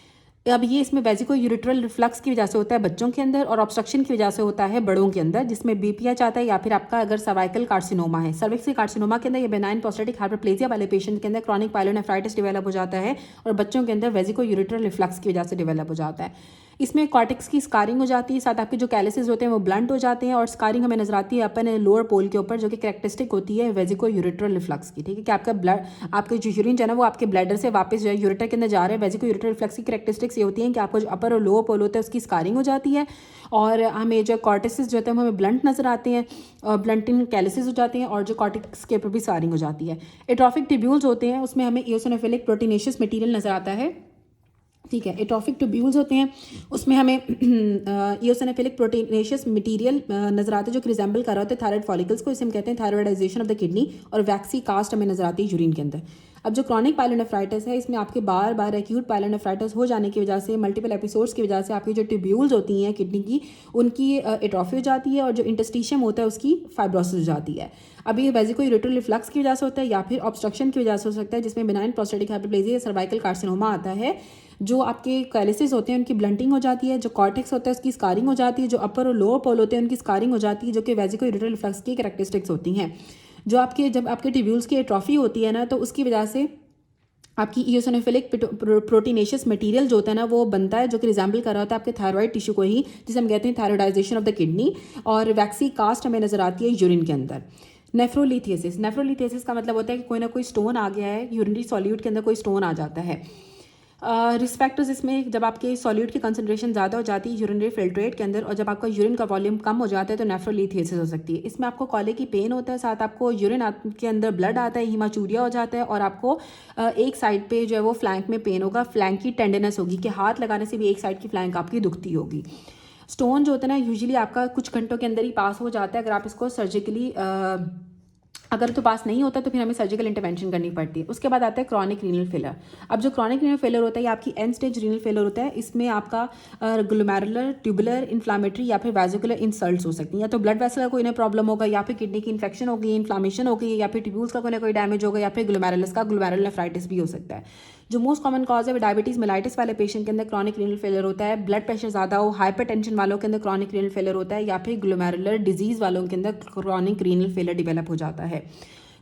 अब ये इसमें वेजिको यूरिट्रल रिफ्लक्स की वजह से होता है बच्चों के अंदर, और ऑब्स्ट्रक्शन की वजह से होता है बड़ों के अंदर, जिसमें बीपीएच आता है, या फिर आपका अगर सर्वाइकल कार्सिनोमा है, सर्विक्स कार्सिनोमा के अंदर या बेनाइन प्रोस्टेटिक हाइपरप्लेजिया वाले पेशेंट के अंदर क्रॉनिक पायलोनेफ्राइटिस डेवलप हो जाता है, और बच्चों के अंदर वेजिको यूरिट्रल रिफ्लक्स की वजह से डेवलप हो जाता है। इसमें कॉर्टेक्स की स्कारिंग हो जाती है, साथ आपके जो कैलिसेस होते हैं वो ब्लंट हो जाते हैं, और स्कारिंग हमें नजर आती है अपन लोअर पोल के ऊपर, जो कि कैरेक्टरिस्टिक होती है वेजिको यूरिट्रल रिफ्लक्स की। ठीक है, कि आपका ब्लड, आपके जो यूरिन जो है ना वो आपके ब्लैडर से वापस जो है यूरेटर के अंदर जा रहे हैं। वेजिको यूरिट्रल रिफ्लक्स की कैरेक्टरिस्टिक्स ये होती हैं कि आपको जो अपर और लोअर पोल होता है उसकी स्कारिंग हो जाती है, और हमें जो कॉर्टेसिस जो होते हैं हमें ब्लंट नजर आते हैं, और ब्लंटिंग कैलिसेस हो जाते हैं, और जो कॉर्टेक्स के ऊपर भी स्कारिंग हो जाती है। एट्रोफिक ट्यूब्यूल्स होते हैं, उसमें हमें इओसिनोफिलिक प्रोटीनेशियस मटीरियल नजर आता है। ठीक है, एट्रोफिक ट्यूब्यूल्स होते हैं, उसमें हमें इओसिनोफिलिक प्रोटीनेशियस मटीरियल नजर आता है, जो कि रिजेंबल कर रहा होता है थायराइड फॉलिकल्स को, इसे हम कहते हैं थायराइडाइजेशन ऑफ द किडनी, और वैक्सी कास्ट हमें नजर आती है यूरिन के अंदर। अब जो क्रॉनिक पायलोनेफ्राइटिस है, इसमें आपके बार बार एक्यूट पायलोनेफ्राइटिस हो जाने की वजह से, मल्टीपल एपिसोड्स की वजह से आपकी जो ट्यूब्यूल्स होती हैं किडनी की, उनकी एट्रोफी हो जाती है, और जो इंटरस्टिशियम होता है उसकी फाइब्रोसिस हो जाती है। अब ये वेजिको यूरिट्रल रिफ्लक्स की वजह से होता है, या फिर ऑब्स्ट्रक्शन की वजह से हो सकता है, जिसमें बेनाइन प्रोस्टेटिक हाइपरप्लेजिया या सर्वाइकल कार्सिनोमा आता है। जो आपके कैलिसेस होते हैं उनकी ब्लंटिंग हो जाती है, जो कॉर्टेक्स होता है उसकी स्कारिंग हो जाती है, जो अपर और लोअर पोल होते हैं उनकी स्कारिंग हो जाती है, जो कि वेजिको यूरिट्रल रिफ्लक्स की कैरेक्टरिस्टिक्स होती हैं। जो आपके जब आपके ट्यूब्यूल्स की एट्रोफी होती है ना, तो उसकी वजह से आपकी इओसिनोफिलिक प्रोटीनेशियस मटेरियल जो होता है ना वो बनता है, जो कि रिजेंबल कर रहा होता है आपके थायराइड टिश्यू को ही, जिसे हम कहते हैं थायराइडाइजेशन ऑफ द किडनी, और वैक्सी कास्ट हमें नजर आती है यूरिन के अंदर। नेफ्रोलिथियसिस, नेफ्रोलिथियसिस का मतलब होता है कि कोई ना कोई स्टोन आ गया है, यूरिनरी सॉल्यूट के अंदर कोई स्टोन आ जाता है। रिस्पेक्टर्स, इसमें जब आपके सॉल्यूट की कंसंट्रेशन ज़्यादा हो जाती है यूरिनरी फिल्ट्रेट के अंदर, और जब आपका यूरिन का वॉल्यूम कम हो जाता है तो नेफ्रोलिथियसिस हो सकती है। इसमें आपको कॉले की पेन होता है, साथ आपको यूरिन के अंदर ब्लड आता है, हीमाचूरिया हो जाता है, और आपको एक साइड पे जो है वो फ्लैंक में पेन होगा, फ्लैंक की टेंडरनेस होगी, कि हाथ लगाने से भी एक साइड की फ्लैंक आपकी दुखती होगी। स्टोन जो होता है ना यूजुअली आपका कुछ घंटों के अंदर ही पास हो जाता है, अगर आप इसको सर्जिकली अगर तो पास नहीं होता तो फिर हमें सर्जिकल इंटरवेंशन करनी पड़ती है। उसके बाद आता है क्रॉनिक रीनल फेलर। अब जो क्रॉनिक रीनल फेलर होता है ये आपकी एंड स्टेज रीनल फेलर होता है, इसमें आपका ग्लोमेरुलर, ट्यूबुलर, इन्फ्लामेटरी या फिर वैजिकुलर इंसल्ट्स हो सकती हैं, या तो ब्लड वेसल का कोई ना प्रॉब्लम होगा, या फिर किडनी की इन्फेक्शन होगी, इन्फ्लामेशन हो गई, या फिर ट्यूब्यूल्स का कोई ना कोई डैमेज होगा, या फिर ग्लोमेरुलस का ग्लोमेरुलनेफ्राइटिस भी हो सकता है। जो मोस्ट कॉमन कॉज है डायबिटीज मेलाइटिस वाले पेशेंट के अंदर क्रॉनिक रीनल फेलर होता है, ब्लड प्रेशर ज़्यादा हो, हाइपरटेंशन वालों के अंदर क्रॉनिक रीनल फेलर होता है, या फिर ग्लोमेरुलर डिजीज़ वालों के अंदर क्रॉनिक रीनल फेलर डेवलप हो जाता है।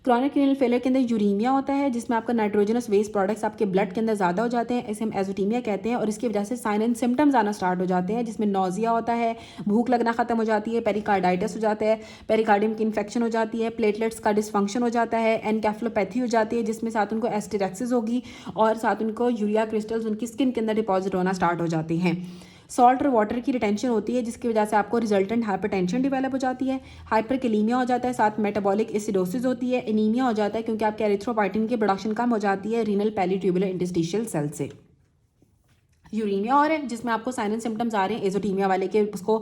क्रॉनिक रीनल फेलर के अंदर यूरीमिया होता है, जिसमें आपका नाइट्रोजनस वेस्ट प्रोडक्ट्स आपके ब्लड के अंदर ज़्यादा हो जाते हैं, इसे हम एजोटीमिया कहते हैं, और इसकी वजह से साइन एंड सिम्टम्स आना स्टार्ट हो जाते हैं, जिसमें नोजिया होता है, भूख लगना खत्म हो जाती है, पेरिकार्डाइटिस हो जाता है, पेरिकार्डियम की इन्फेक्शन हो जाती है, प्लेटलेट्स का डिसफंक्शन हो जाता है, एनकेफ्लोपैथी हो जाती है, जिसमें साथ उनको एस्टेरेक्सिस होगी, और साथ उनको यूरिया क्रिस्टल्स उनकी स्किन के अंदर डिपॉजिट होना स्टार्ट हो जाते हैं। सॉल्ट और वाटर की रिटेंशन होती है, जिसकी वजह से आपको रिजल्टेंट हाइपरटेंशन डेवलप हो जाती है, हाइपरकैलेमिया हो जाता है, साथ मेटाबॉलिक एसिडोसिस होती है, एनीमिया हो जाता है, क्योंकि आपके एरिथ्रोपाइटिन की प्रोडक्शन कम हो जाती है रीनल पैलिट्यूबुलर इंटरस्टिशियल सेल से। यूरीमिया और है, जिसमें आपको साइन एंड सिम्टम्स आ रहे हैं एजोटीमिया वाले के, उसको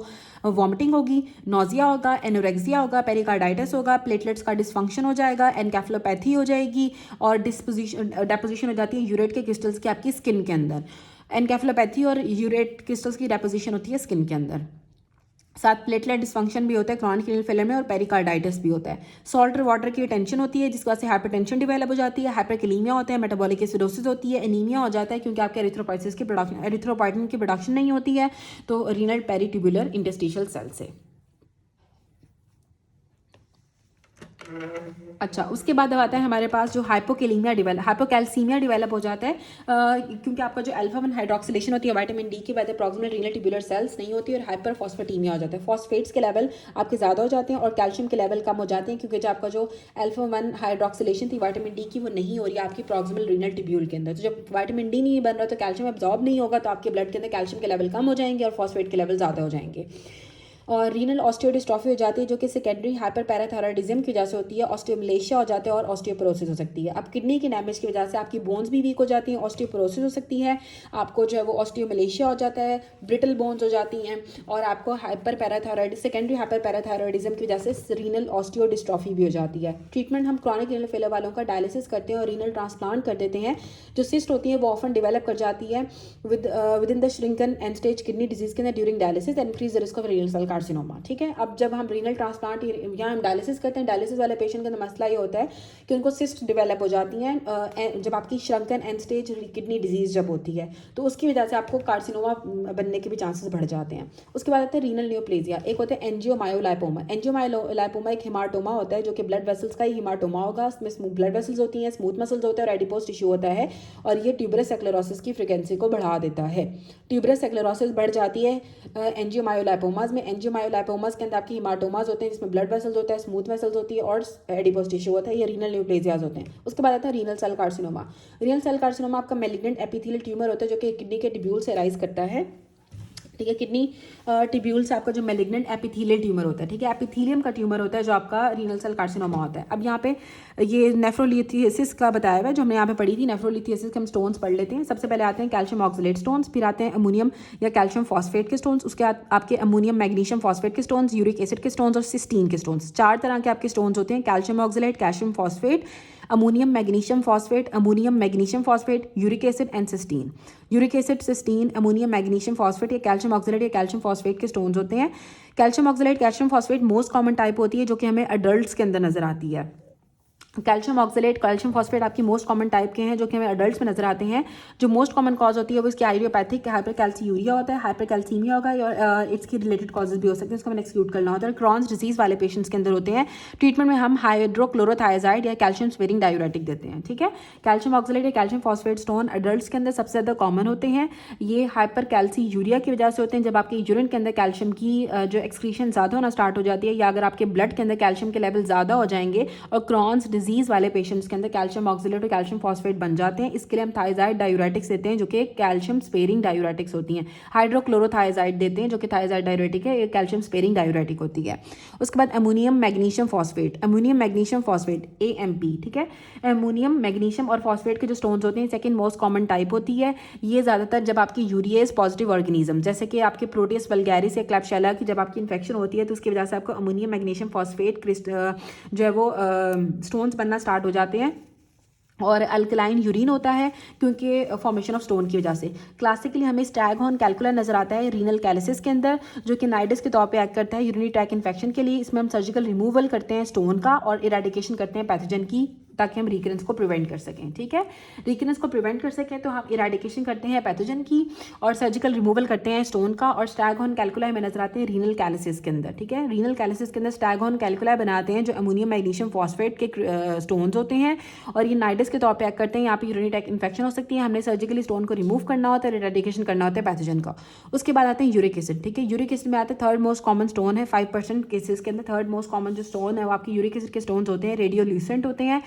वॉमिटिंग होगी, नोजिया होगा, एनोरेक्सिया होगा, पेरिकार्डाइटिस होगा, प्लेटलेट्स का डिसफंक्शन हो जाएगा, एनकेफ्लोपैथी हो जाएगी, और डेपोजिशन हो जाती है यूरेट के क्रिस्टल्स की आपकी स्किन के अंदर। एनकेफ्लोपैथी और यूरेट क्रिस्टल्स की डेपोजिशन होती है स्किन के अंदर। साथ प्लेटलेट डिसफंक्शन भी होता है क्रॉनिक रीनल फेलर में, और पेरिकार्डाइटिस भी होता है। सॉल्ट और वाटर की टेंशन होती है, जिसकी वजह से हाइपरटेंशन डेवलप हो जाती है, हाइपरकैलेमिया होता है, मेटाबॉलिक एसिडोसिस होती है, एनीमिया हो जाता है, क्योंकि आपके एरिथ्रोपाइटिन की प्रोडक्शन नहीं होती है, तो रीनल पेरिट्यूबुलर इंटरस्टिशियल सेल से। अच्छा, उसके बाद अब आता है हमारे पास जो हाइपोकैल्सीमिया डेवलप हो जाता है, क्योंकि आपका जो अल्फा 1 हाइड्रोक्सिलेशन होती है विटामिन डी की वजह से प्रॉक्सिमल रीनल ट्यूबुलर सेल्स नहीं होती, और हाइपर फॉस्फेटीमिया हो जाता है, फॉस्फेट्स के लेवल आपके ज़्यादा हो जाते हैं और कैल्शियम के लेवल कम हो जाते हैं, क्योंकि जो आपका जो अल्फा 1 हाइड्रोक्सिलेशन थी विटामिन डी की वो नहीं हो रही है आपकी प्रॉक्सिमल रीनल ट्यूब्यूल के अंदर। तो जब विटामिन डी नहीं बन रहा तो कैल्शियम एब्जॉर्ब नहीं होगा, तो आपके ब्लड के अंदर कैल्शियम के लेवल कम हो जाएंगे और फॉस्फेट के लेवल ज़्यादा हो जाएंगे। और रीनल ऑस्टियोडिस्ट्रॉफी हो जाती है जो कि सेकेंडरी हाइपरपैराथायरॉयडिज्म की वजह से होती है, ऑस्टियोमलेशिया हो जाता है और ऑस्टियोपोरोसिस हो सकती है। अब किडनी की डैमेज की वजह से आपकी बोन्स भी वीक हो जाती हैं, ऑस्टियोपोरोसिस हो सकती है, आपको जो है वो ऑस्टियोमलेशिया हो जाता है, ब्रिटल बोन्स हो जाती हैं और आपको सेकेंडरी हाइपरपैराथायरॉयडिज्म की वजह से रीनल ऑस्टियोडिस्ट्रॉफी भी हो जाती है। ट्रीटमेंट हम क्रॉनिक रीनल फेलियर वालों का डायलिसिस करते हैं और रीनल ट्रांसप्लांट कर देते हैं। जो सिस्ट होती है वो ऑफन डेवलप कर जाती है within the shrunken end stage kidney disease के अंदर during dialysis and increase the risk of renal cell carcinoma. ठीक है, अब जब हम रीनल ट्रांसप्लांट यहाँ हम डायलिसिस करते हैं, डायलिसिस वाले पेशेंट के अंदर मसला ये होता है कि उनको सिस्ट डेवलप हो जाती हैं जब आपकी श्रंकन एंड स्टेज किडनी डिजीज जब होती है, तो उसकी वजह से आपको कार्सिनोमा बनने के भी चांसेस बढ़ जाते हैं। उसके बाद आता है रीनल न्यूप्लेजिया। एक होता है एंजियोमायोलाइपोमा। एंजियोमायोलाइपोमा एक हिमाटोमा होता है जो कि ब्लड वेसल्स का ही हिमाटोमा होगा, उसमें ब्लड वेसल्स होती हैं, स्मूथ मसल्स होते हैं और एडिपोज टिश्यू होता है और ये ट्यूबरस एक्लेरोसिस की फ्रिक्वेंसी को बढ़ा देता है। ट्यूबरस एक्लेरोसिस बढ़ जाती है एंजियोमायोलाइपोमास में। एंजियोमायोलाइपोमास के अंदर आपकी हिमाटोमास होते हैं जिसमें ब्लड वेसल्स होता है, स्मूथ वेसल्स होती है और एडिपोज टिश्यू होता है, ये रीनल न्यूप्लेजियाज होते हैं। उसके बाद आता है renal cell carcinoma. Renal cell carcinoma आपका मैलिग्नेंट एपिथेलियल ट्यूमर होता है जो कि किडनी के ट्यूब्यूल से राइज करता है। ठीक है, किडनी ट्यूब्यूल से आपका जो मैलिग्नेंट एपिथेलियल ट्यूमर होता है, ठीक है, एपिथेलियम का ट्यूमर होता है जो आपका रीनल सेल कार्सिनोमा होता है। अब यहाँ पे ये नेफ्रोलिथियसिस का बताया हुआ है जो हमने यहाँ पे पढ़ी थी। नेफ्रोलिथियसिस के हम स्टोन्स पढ़ लेते हैं। सबसे पहले आते हैं कैल्शियम ऑक्सलेट स्टोन्स, फिर आते हैं अमोनियम या कैल्शियम फॉस्फेट के स्टोन्स, उसके बाद आपके अमोनियम मैग्नीशियम फॉस्फेट के स्टोन्स, यूरिक एसिड के स्टोन्स और सिस्टीन के स्टोन्स। 4 तरह के आपके स्टोन्स होते हैं, calcium oxalate, calcium phosphate, ammonium magnesium phosphate, uric acid and cystine. Uric acid, cystine, ammonium magnesium phosphate या कैल्शियम ऑक्सलेट या कैल्शियम फॉस्फेट के स्टोन्स होते हैं। Calcium oxalate, calcium phosphate most common type होती है जो कि हमें अडल्ट्स के अंदर नजर आती है। कैल्शियम ऑक्सलेट, कैल्शियम फॉस्फेट आपकी मोस्ट कॉमन टाइप के हैं जो कि हमें अडल्ट्स में नजर आते हैं। जो मोस्ट कॉमन कॉज होती है वो इसकी आइडियोपैथिक हाइपरकैल्सीयूरिया होता है, हाइपरकैल्सीमिया होगा और इसकी रिलेटेड कॉजेज भी हो सकते हैं, इसको मैंने एक्सक्लूड करना होता है। क्रॉन्स डिजीज वाले पेशेंट्स के अंदर होते हैं। ट्रीटमेंट में हम हाइड्रोक्लोरोथायजाइड या कैल्शियम स्पेरिंग डायूरेटिक देते हैं। ठीक है, कैल्शियम ऑक्सलेट या कैल्शियम फॉस्फेट स्टोन अडल्ट्स के अंदर सबसे ज़्यादा कॉमन होते हैं। ये हाइपरकैल्सीयूरिया की वजह से होते हैं जब आपके यूरिन के अंदर कैल्शियम की जो एक्सक्रीशन ज़्यादा होना स्टार्ट हो जाती है या अगर आपके ब्लड के अंदर कैल्शियम के लेवल ज़्यादा हो जाएंगे और क्रॉन्स डिजीज वाले पेशेंट्स के अंदर कैल्शियम ऑक्सलेट और कैल्शियम फॉस्फेट बन जाते हैं। इसके लिए हम थायजाइड डायूरेटिक्स देते हैं जो कि कैल्शियम स्पेरिंग डायूरेटिक्स होती हैं। हाइड्रोक्लोरोथायजाइड देते हैं जो कि थायजाइड डायूरेटिक है, ये कैल्शियम स्पेरिंग डायूरेटिक होती है। उसके बाद अमोनियम मैग्नीशियम फॉस्फेट, AMP। ठीक है, अमोनियम मैग्नीशियम और फॉस्फेट के जो स्टोन्स होते हैं सेकंड मोस्ट कॉमन टाइप होती है। ये ज़्यादातर जब आपकी यूरिएज पॉजिटिव ऑर्गेनिज्म जैसे कि आपके प्रोटियस वल्गैरिस या क्लैप्शेला की जब आपकी इन्फेक्शन होती है तो उसकी वजह से आपको अमोनियम मैग्नीशियम फॉस्फेट जो है वो स्टोन्स बनना स्टार्ट हो जाते हैं और अल्कलाइन यूरिन होता है क्योंकि फॉर्मेशन ऑफ स्टोन की वजह से। क्लासिकली हमें स्टैगहॉर्न कैल्कुलर नजर आता है रीनल कैलिसिस के अंदर जो कि नाइडस के तौर पे एक्ट करता है यूरिनरी ट्रैक इन्फेक्शन के लिए। इसमें हम सर्जिकल रिमूवल करते हैं स्टोन का और इरेडिकेशन करते हैं पैथोजन की ताकि हम रिकरेंस को प्रिवेंट कर सकें। ठीक है, रिकरेंस को प्रिवेंट कर सकें तो हम इरेडिकेशन करते हैं पैथोजन की और सर्जिकल रिमूवल करते हैं स्टोन का। और स्टैगहॉर्न कैल्कुलाई में नजर आते हैं रीनल कैलिसिस के अंदर। ठीक है, रीनल कैलिसिस के अंदर स्टैगहॉर्न कैल्कुलाई बनाते हैं जो अमोनियम मैग्नीशियम फॉस्फेट के स्टोन्स होते हैं और ये नाइडस के तौर पे एक्ट करते हैं। यहाँ पे यूरिनरी ट्रैक इन्फेक्शन हो सकती है, हमने सर्जिकली स्टोन को रिमूव करना होता है, इरेडिकेशन करना होता है पैथोजन का। उसके बाद आते हैं यूरिक एसिड। ठीक है, यूरिक एसिड में आते हैं थर्ड मोस्ट कॉमन स्टोन है 5% केसेस के अंदर। थर्ड मोस्ट कॉमन जो स्टोन है वो आपकी यूरिक एसिड के स्टोन्स होते हैं, रेडियोल्यूसेंट होते हैं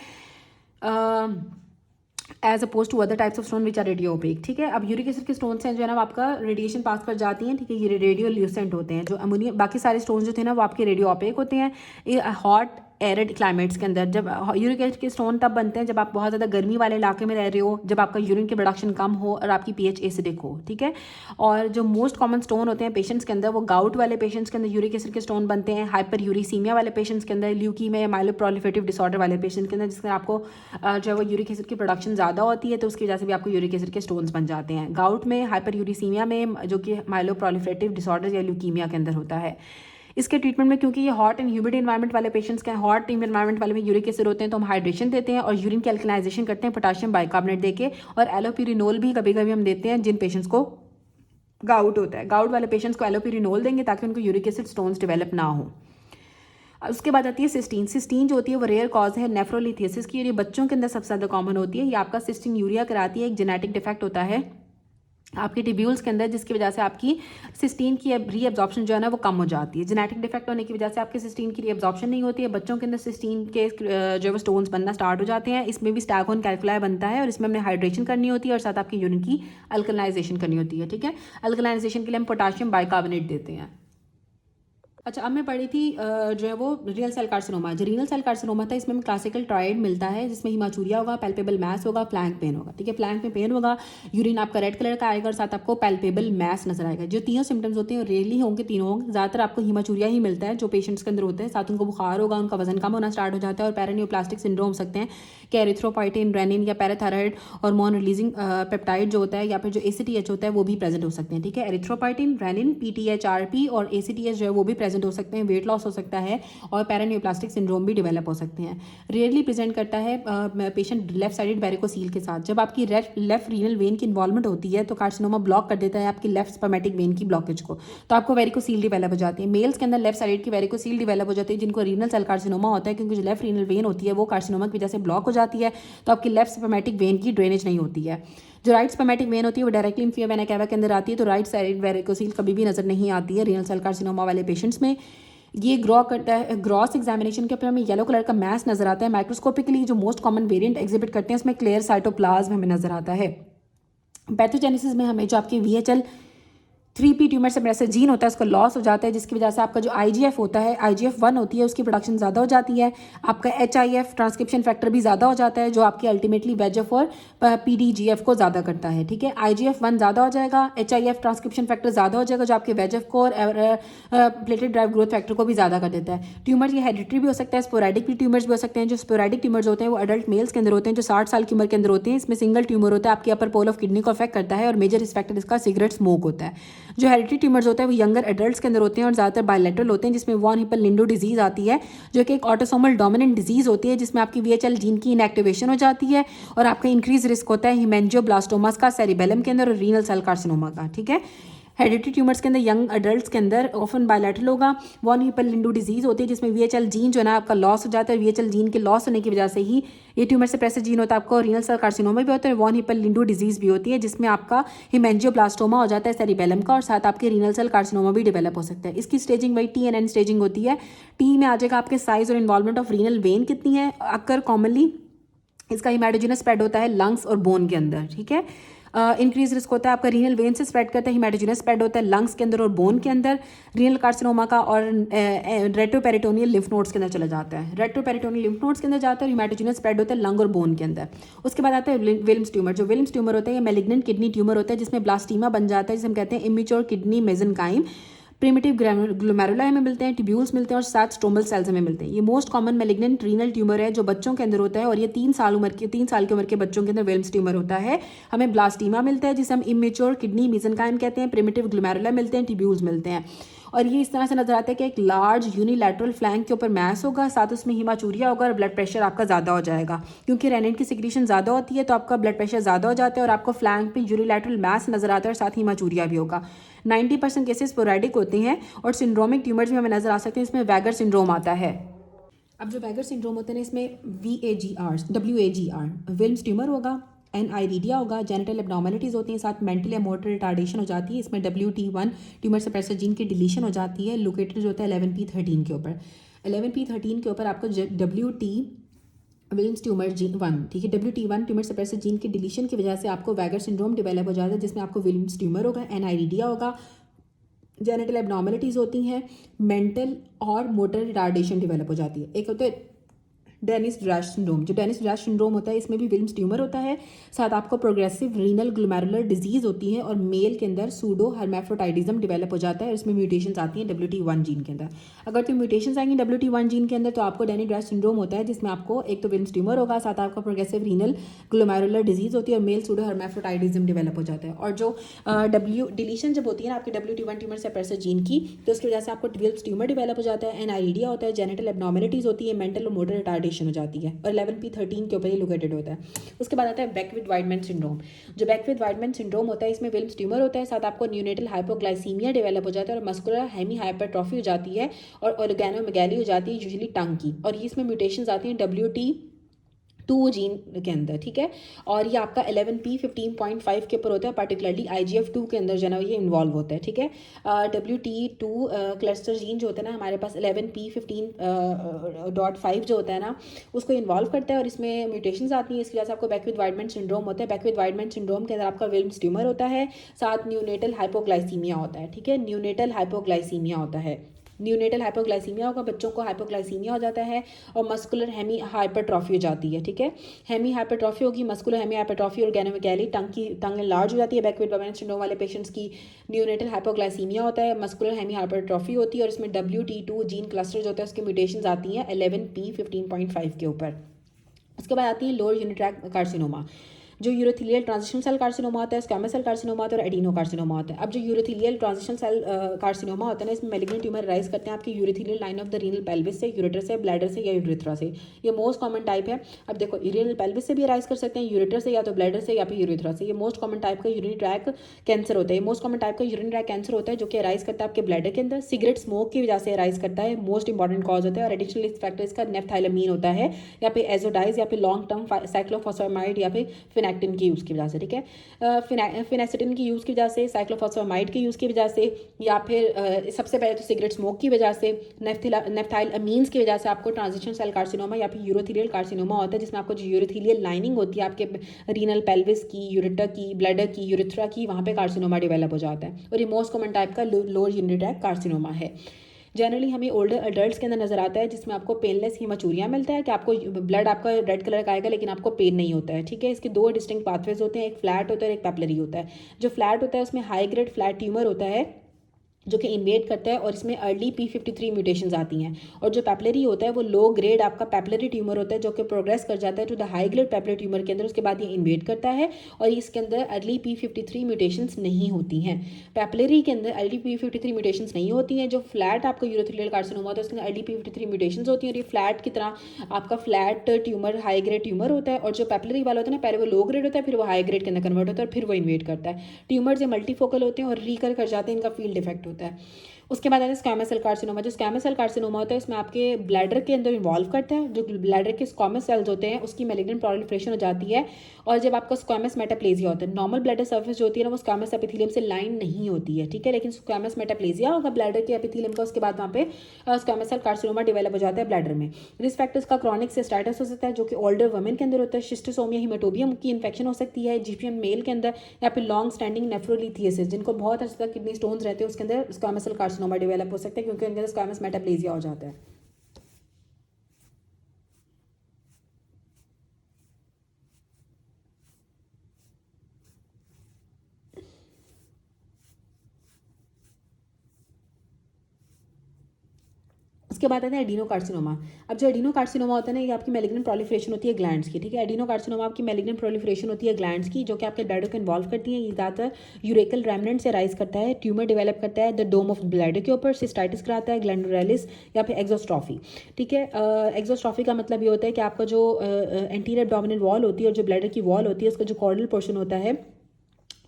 as oppose to other types of stone which are radio opaque. ठीक है, अब यूरिक एसिड के स्टोन्स हैं जो है ना आपका रेडिएशन पास कर जाती हैं। ठीक है, ये रेडियो ल्यूसेंट होते हैं। जो अमोनियम बाकी सारे स्टोन्स जो थे ना वो आपके रेडियो ओपेक होते हैं। ये हॉट एरिड क्लाइमेट्स के अंदर जब यूरिक एसिड के स्टोन तब बनते हैं जब आप बहुत ज़्यादा गर्मी वाले इलाके में रह रहे हो, जब आपका यूरिन की प्रोडक्शन कम हो और आपकी pH एसिडिक हो। ठीक है, और जो मोस्ट कॉमन स्टोन होते हैं पेशेंट्स के अंदर वो गाउट वाले पेशेंट्स के अंदर यूरिक एसिड के स्टोन बनते हैं, हाइपर यूरिसीमिया वाले पेशेंट्स के अंदर, ल्यूकीमिया या माइलोप्रोलिफरेटिव डिसऑर्डर वाले पेशेंट के अंदर जिसमें आपको जो है वो यूरिक एसिड की प्रोडक्शन ज़्यादा होती है तो उसकी वजह से भी आपको यूरिक एसिड के स्टोन्स बन जाते हैं। गाउट में, हाइपर यूरिसीमिया में जो कि माइलोप्रोलिफरेटिव डिसऑर्डर या ल्यूकीमिया के अंदर होता है। इसके ट्रीटमेंट में क्योंकि ये हॉट एंड ह्यूमिड एनवायरनमेंट वाले पेशेंट्स के हॉट एनवायरनमेंट वाले में यूरिक एसिड होते हैं तो हम हाइड्रेशन देते हैं और यूरिन की अल्कलाइजेशन करते हैं पोटाशियम बाइकार्बोनेट देके, और एलोपिरिनोल भी कभी कभी हम देते हैं जिन पेशेंट्स को गाउट होता है। गाउट वाले पेशेंट्स को एलोपिरिनोल देंगे ताकि उनको यूरिक एसिड स्टोन्स डेवलप ना हो। उसके बाद आती है सिस्टीन। सिस्टीन जो होती है वो रेयर कॉज है नेफ्रोलिथियसिस की और ये बच्चों के अंदर सबसे ज़्यादा कॉमन होती है। ये आपका सिस्टीन यूरिया कराती है, एक जेनेटिक डिफेक्ट होता है आपके टिब्यूल्स के अंदर जिसकी वजह से आपकी सिस्टीन की रीअब्जॉर्प्शन जो है ना वो कम हो जाती है। जेनेटिक डिफेक्ट होने की वजह से आपकी सिस्टीन की रीअब्जॉर्प्शन नहीं होती है, बच्चों के अंदर सिस्टीन के जो है स्टोन्स बनना स्टार्ट हो जाते हैं। इसमें भी स्टैगहॉर्न कैल्कुलाई बनता है और इसमें हमने हाइड्रेशन करनी होती है और साथ आपकी यूरिन की अल्कलाइजेशन करनी होती है। ठीक है, अल्कलाइजेशन के लिए हम पोटाशियम बाइकार्बोनेट देते हैं। अच्छा, अब मैं पढ़ी थी जो है वो रीनल सेल कार्सिनोमा। जो रीनल सेल कार्सिनोमा था इसमें क्लासिकल ट्रायड मिलता है, जिसमें हिमाचूरिया होगा, पैल्पेबल मैस होगा, फ्लैंक पेन होगा। ठीक है, फ्लैंक में पेन होगा, यूरिन आपका रेड कलर का आएगा और साथ आपको पैल्पेबल मैस नजर आएगा। जो तीनों सिम्टम्स होते हैं रेयरली होंगे, तीनों होंगे। ज़्यादातर आपको हिमाचूरिया ही मिलता है जो पेशेंट्स के अंदर होते हैं। साथ उनको बुखार होगा, उनका वजन कम होना स्टार्ट हो जाता है और पैरानियोप्लास्टिक सिंड्रोम हो सकते हैं कि एरिथ्रोपाइटिन, रेनिन या पैराथायराइड हार्मोन रिलीजिंग पेप्टाइड जो होता है या फिर जो ACTH होता है वो भी प्रेजेंट हो सकते हैं। ठीक है, एरिथ्रोपाइटिन, रेनिन, PTH-RP और ACTH जो है वो भी प्रेजेंट हो सकते हैं। वेट लॉस हो सकता है और पैरानियोप्लास्टिक सिंड्रोम भी डेवलप हो सकते हैं। रेयरली प्रेजेंट करता है पेशेंट लेफ्ट साइडेड वेरिकोसील के साथ। जब आपकी लेफ्ट रीनल वेन की इन्वॉल्वमेंट होती है तो कार्सिनोमा ब्लॉक कर देता है आपकी लेफ्ट स्पर्मेटिक वेन की ब्लॉकेज को, तो आपको वेरिकोसील डेवलप हो जाती है। मेल्स के अंदर लेफ्ट साइड की वेरिकोसील डेवलप हो जाती है जिनको रीनल सेल कार्सिनोमा होता है, क्योंकि जो लेफ्ट रीनल वेन होती है वो कार्सिनोमा की वजह से ब्लॉक हो जाती है, तो आपकी लेफ्ट स्पर्मेटिक वेन की ड्रेनेज नहीं होती है। जो राइट स्पर्मेटिक वेन होती है वो डायरेक्टली इंफीरियर वेना कैवा के अंदर आती है, तो राइट साइड वेरिकोसील कभी भी नजर नहीं आती है रीनल सेल कार्सिनोमा वाले पेशेंट्स में। ये ग्रो करता है, ग्रॉस एग्जामिनेशन के ऊपर हमें येलो कलर का मैस नजर आता है। माइक्रोस्कोपिकली जो मोस्ट कॉमन वेरिएंट एग्जिबिट करते हैं उसमें क्लियर साइटोप्लाज्म हमें नजर आता है। पैथोजेनेसिस में हमें जो आपकी VHL 3P ट्यूमर से ऐसा जीन होता है उसका लॉस हो जाता है, जिसकी वजह से आपका जो IGF होता है, IGF-1 होती है, उसकी प्रोडक्शन ज़्यादा हो जाती है। आपका HIF ट्रांसक्रिप्शन फैक्टर भी ज़्यादा हो जाता है जो आपकी अल्टीमेटली VEGF और PDGF को ज़्यादा करता है। ठीक है, IGF-1 ज़्यादा हो जाएगा, HIF ट्रांसक्रिप्शन फैक्टर ज़्यादा हो जाएगा जो आपके VEGF को और प्लेटेड ड्राइव ग्रोथ फैक्टर को भी ज़्यादा कर देता है। ट्यूमर ये हेरिडिटरी भी हो सकता है, स्पोरेडिक भी ट्यूमर्स भी हो सकते हैं। जो स्पोरेडिक ट्यूमर्स होते हैं वो अडल्ट मेल्स के अंदर होते हैं जो 60 साल की उम्र के अंदर होते हैं। इसमें सिंगल ट्यूमर होता है, आपकी अपर पोल ऑफ किडनी को अफेक्ट करता है और मेजर रिस्क फैक्टर इसका सिगरेट स्मोक होता है। जो हेरिडिटरी ट्यूमर्स होता है वो यंगर एडल्ट्स के अंदर होते हैं और ज़्यादातर बायलैटरल होते हैं, जिसमें वॉन हिपल लिंडो डिजीज़ आती है जो कि एक ऑटोसोमल डोमिनेंट डिजीज़ होती है, जिसमें आपकी VHL जीन की इनएक्टिवेशन हो जाती है और आपका इंक्रीज रिस्क होता है हिमेंजियोब्लास्टोमास का, सेरिबेलम के अंदर और रीनल सेल कार्सिनोमा का। ठीक है, हेरिडिटरी ट्यूमर्स के अंदर यंग अडल्ट्स के अंदर ऑफन बायलैटरल होगा। वॉन हिपल लिंडो डिजीज़ होती है जिसमें VHL जीन जो है ना आपका लॉस हो जाता है। VHL जीन के लॉस होने की वजह से ही ये ट्यूमर सप्रेसर जीन होता है। आपको रीनल सेल कार्सिनोमा भी होता है, वॉन हिपल लिंडो डिजीज़ भी होती है जिसमें आपका हिमेंजियोब्लास्टोमा हो जाता है सेरिबेलम का, और साथ आपके रीनल सेल कार्सिनोमा भी डेवलप हो सकता है। इसकी स्टेजिंग वही TNN स्टेजिंग होती है। T में आ जाएगा आपके साइज और इन्वॉल्वमेंट ऑफ रीनल वेन कितनी है। अक्कर कॉमनली इसका हिमेटोजेनस स्प्रेड होता है लंग्स और बोन के अंदर। ठीक है, इंक्रीज रिस्क होता है आपका रीनल वेन से स्प्रेड करता है, हिमेटोजेनस स्प्रेड होता है लंग्स के अंदर और बोन के अंदर रीनल कार्सिनोमा का, और रेट्रोपेरिटोनियल लिम्फ नोड्स के अंदर चला जाता है। रेट्रोपेरिटोनियल लिम्फ नोड्स के अंदर जाता है और हिमेटोजेनस स्प्रेड होता है लंग और बोन के अंदर। उसके बाद आता है विल्म्स ट्यूमर। जो विल्म्स ट्यूमर होता है ये मैलिग्नेंट किडनी ट्यूमर होता है जिसमें ब्लास्टीमा बन जाता है, जिसे हम कहते हैं immature kidney mesenchyme. Primitive glomeruli हमें मिलते हैं, ट्यूब्यूल्स मिलते हैं और 7 स्ट्रोमल सेल्स हमें मिलते हैं। ये most common malignant renal tumour है जो बच्चों के अंदर होता है और ये 3 साल की उम्र के बच्चों के अंदर विल्म्स ट्यूमर होता है। हमें ब्लास्टीमा मिलता है जिसे हम इमेच्योर किडनी मेसेनकाइम कहते हैं, प्रिमिटिव ग्लोमेरुला मिलते हैं, ट्यूब्यूल्स मिलते हैं। और ये इस तरह से नजर आता है कि एक लार्ज यूनिलैटरल फ्लैंक के ऊपर मैस होगा, साथ उसमें हिमाचूरिया होगा और ब्लड प्रेशर आपका ज़्यादा हो जाएगा। क्योंकि रेनिन की सिक्रीशन ज़्यादा होती है तो आपका ब्लड प्रेशर ज़्यादा हो जाता है और आपको फ्लैंक पे यूनिलैटरल मैस नजर आता है और साथ हिमाचूरिया भी होगा। 90% केसेस स्पोरेडिक होते हैं और सिंड्रोमिक ट्यूमर्स भी हमें नजर आ सकते हैं। इसमें वैगर सिंड्रोम आता है। अब जो वैगर सिंड्रोम होते हैं इसमें WAGR विल्म्स ट्यूमर होगा, एनआईडीडिया होगा, जेनिटल एब्नॉर्मलिटीज़ होती हैं, साथ मेंटल या मोटर रिटार्डेशन हो जाती है। इसमें WT1 ट्यूमर सप्रेसर जीन की डिलीशन हो जाती है। लोकेटेड जो होता है 11p13 के ऊपर। 11p13 के ऊपर आपको WT विल्म्स ट्यूमर जीन 1, ठीक है, WT1 ट्यूमर सप्रेसर जीन की डिलीशन की वजह से आपको वैगर सिंड्रोम डेवलप हो जाता है जिसमें आपको विल्म्स ट्यूमर होगा, एनआईडीडिया होगा, जेनिटल एब्नॉर्मलिटीज़ होती हैं, मेंटल और मोटर रिटार्डेशन डेवलप हो जाती है। एक होता है डेनिस ड्रैश सिंड्रोम। जो डेनिस ड्रैश सिंड्रोम होता है इसमें भी विल्म्स ट्यूमर होता है, साथ आपको प्रोग्रेसिव रीनल ग्लोमेरुलर डिजीज होती है और मेल के अंदर सूडो हर्मेफ्रोटाइडिज्म डेवलप हो जाता है और इसमें म्यूटेशंस आती हैं WT1 जीन के अंदर। अगर तो म्यूटेशंस आएंगी WT1 जीन के अंदर तो आपको डेनिस ड्रैश सिंड्रोम होता है जिसमें आपको एक तो विल्म्स ट्यूमर होगा, साथ आपका प्रोग्रेसिव रीनल ग्लोमेरुलर डिजीज होती है और मेल सूडो हर्मेफ्रोटाइडिज्म डेवलप हो जाता है। और जो डिलीशन जब होती है ना आपके WT1 ट्यूमर सप्रेसर जीन की, तो उसकी वजह से आपको विल्म्स ट्यूमर डेवलप हो जाता है, एनआईडीडिया होता है, जेनिटल एब्नॉर्मलिटीज़ होती है, मेंटल और मोटर रिटार्डेशन हो जाती है और 11p13 के ऊपर ही लोकेटेड होता है। उसके बाद आता है बैकविड वाइडमैन सिंड्रोम। जो बैकविड वाइडमैन सिंड्रोम होता है इसमें विल्म्स ट्यूमर होता है, साथ आपको न्यूनेटल हाइपोग्लाइसीमिया डेवलप हो जाता है और मस्कुलर हेमी हाइपरट्रॉफी हो जाती है और ऑर्गेनोमेगाली हो जाती है यूजुअली टंग की, और इसमें म्यूटेशंस आती हैं WT2 जीन के अंदर। ठीक है, और ये आपका 11p15.5 के ऊपर होता है, पर्टिकुलरली IGF-2 के अंदर जो है ना ये इन्वॉल्व होता है। ठीक है, WT2 क्लस्टर जीन जो होता है ना हमारे पास 11p15.5 जो होता है ना उसको इन्वॉल्व करता है और इसमें म्यूटेशंस आती हैं। इसकी वजह से आपको बैकविड वाइडमैन सिंड्रोम होता है। बैकविड वाइडमैन सिंड्रोम के अंदर आपका विल्म्स ट्यूमर होता है, साथ न्यूनेटल हाइपोग्लाइसीमिया होता है। ठीक है, न्यूनेटल हाइपोग्लाइसीमिया होता है। न्यूनेटल हाइपोग्लाइसीमिया होगा, बच्चों को हाइपोग्लाइसीमिया हो जाता है और मस्कुलर हेमी हाइपरट्रॉफी हो जाती है, ठीक है। हेमी हाइपरट्रॉफी होगी, मस्कुलर हेमी हाइपरट्रॉफी और गैनोमेगैली, टंग लार्ज हो जाती है। बैकवर्ड बर्बेन सिंड्रोम वाले पेशेंट्स की न्यूनेटल हाइपोग्लाइसीमिया होता है, मस्कुलर हेमी हाइपरट्रॉफी होती है और इसमें WT2 जीन क्लस्टर जो होता है उसकी म्यूटेशंस आती हैं 11p15.5 के ऊपर। उसके बाद आती है लोअर यूनिट ट्रैक्ट कार्सिनोमा, जो यूरोथेलियल ट्रांजिशन सेल कार्सिनोमा होता है, स्क्वैमस सेल कार्सिनोमा होता है और एडिनो कार्सिनोमा होता है। अब जो यूरोथेलियल ट्रांजिशन सेल कार्सिनोमा होता है ना, इसमें मैलिग्नेंट ट्यूमर राइज करते हैं आपकी urothelial line of the renal pelvis से, यूरेटर से, ब्लैडर से या यूरेथ्रा से। ये मोस्ट कॉमन टाइप है। अब देखो रीनल पेल्विस से भी राइज कर सकते हैं, यूरेटर से या तो ब्लैडर से या फिर यूरेथ्रा से। ये मोस्ट कॉमन टाइप का यूरिनरी ट्रैक कैंसर होता है। मोस्ट कॉमन टाइप का यूरिनरी ट्रैक कैंसर होता है जो कि राइज करता है आपके ब्लैडर के अंदर, सिगरेट स्मोक की वजह से राइज करता है, मोस्ट इंपॉर्टेंट कॉज होता है। और एडिशनल रिस्क फैक्टर इसका नेफ्थाइलामीन होता है या फिर एजोडाइज या फिर लॉन्ग टर्म साइक्लोफॉस्फेमाइड या फिर फिनेक्टिन की यूज़ की वजह से, ठीक है। फिनेक्सिटिन की यूज़ की वजह से, साइक्लोफॉस्फेमाइड के यूज़ की वजह से, या फिर सबसे पहले तो सिगरेट स्मोक की वजह से, नेफ्थाइलामीन्स की वजह से आपको ट्रांजिशन सेल कार्सिनोमा या फिर यूरोथेलियल कार्सिनोमा होता है, जिसमें आपको जो यूरोथेलियल लाइनिंग होती है आपके रीनल पेल्विस की, यूरेटर की, ब्लैडर की, यूरेथ्रा की, वहाँ पे कार्सिनोमा डेवलप हो जाता है और ये मोस्ट कॉमन टाइप का लोअर यूरिनरी ट्रैक्ट कार्सिनोमा है। जनरली हमें ओल्डर अडल्ट्स के अंदर नजर आता है, जिसमें आपको पेनलेस हीमाचूरिया मिलता है कि आपको ब्लड आपका रेड कलर का आएगा लेकिन आपको पेन नहीं होता है, ठीक है। इसके दो डिस्टिंक्ट पाथवेज होते हैं, एक फ्लैट होता है और एक पैपिलरी होता है। जो फ्लैट होता है उसमें हाई ग्रेड फ्लैट ट्यूमर होता है जो कि इन्वेड करता है और इसमें अर्ली P53 म्यूटेशंस आती हैं। और जो पैपिलरी होता है वो लो ग्रेड आपका पैपिलरी ट्यूमर होता है जो कि प्रोग्रेस कर जाता है to the high grade papillary tumour के अंदर, उसके बाद ये इन्वेड करता है और इसके अंदर अर्ली P53 म्यूटेशंस नहीं होती हैं। पैपिलरी के अंदर अर्ली P53 म्यूटेशंस नहीं होती हैं। जो फ्लैट आपका यूरोथेलियल कार्सिनोमा होता है उसके अंदर अर्ली P53 म्यूटेशंस होती हैं और ये फ्लैट की तरह आपका flat tumour high grade tumour होता है। और जो पैपिलरी वाला होता है ना, पहले वो लो ग्रेड होता है, फिर वो हाई ग्रेड के अंदर कन्वर्ट होता है और फिर वो इन्वेड करता है। ट्यूमर्स ये मल्टीफोकल होते हैं और रीकर कर जाते हैं, इनका फील्ड इफेक्ट होता है। उसके बाद आता है स्क्वैमस सेल कार्सिनोमा। जो स्क्वैमस सेल कार्सिनोमा होता है इसमें आपके ब्लैडर के अंदर इन्वॉल्व करता है। जो ब्लैडर के स्क्वैमस सेल्स होते हैं उसकी मैलिग्नेंट प्रोलिफरेशन हो जाती है और जब आपका स्क्वैमस मेटाप्लेजिया होता है, नॉर्मल ब्लैडर सर्फेस जो होती है ना वो स्क्वैमस एपिथेलियम से लाइन नहीं होती है, ठीक है। लेकिन स्क्वैमस मेटाप्लेजिया होगा ब्लैडर के एपिथेलियम का, उसके बाद वहाँ पे स्क्वैमस सेल कार्सिनोमा डेवलप हो जाता है ब्लैडर में। रिस्क फैक्टर्स का क्रॉनिक सिस्टाइटिस हो सकता है जो कि ओल्डर वुमेन के अंदर होता है, शिस्टोसोमिया हीमेटोबियम की इन्फेक्शन हो सकती है GPM मेल के अंदर, या फिर लॉन्ग स्टैंडिंग नेफ्रोलिथियासिस जिनको बहुत अर्से तक किडनी स्टोन्स रहते हैं उसके अंदर स्क्वैमस सेल कार्सिनोमा डेवलप हो सकता है क्योंकि उनके अंदर स्क्वैमस मेटाप्लेजिया हो जाता है। उसके बाद आता है एडिनो कार्सिनोमा। अब जो एडिनो कार्सिनोमा होता है ना, ये आपकी मैलिग्नेंट प्रोलिफरेशन होती है ग्लैंड्स की, ठीक है। एडिनो कार्सिनोमा आपकी मैलिग्नेंट प्रोलिफरेशन होती है ग्लैंड्स की जो कि आपके ब्लैडर को इन्वॉल्व करती है। ये ज़्यादातर यूरेकल रेमनेंट से राइज करता है, ट्यूमर डेवलप करता है द डोम ऑफ ब्लैडर के ऊपर, सिस्टाइटिस कराता है, ग्लैंडुलैरिस या फिर एक्सोस्ट्रॉफी, ठीक है। एक्सोस्ट्रॉफी का मतलब ये होता है कि आपका जो एंटीरियर एब्डोमिनल वॉल होती है और जो ब्लैडर की वॉल होती है उसका जो कॉर्डल पोर्शन होता है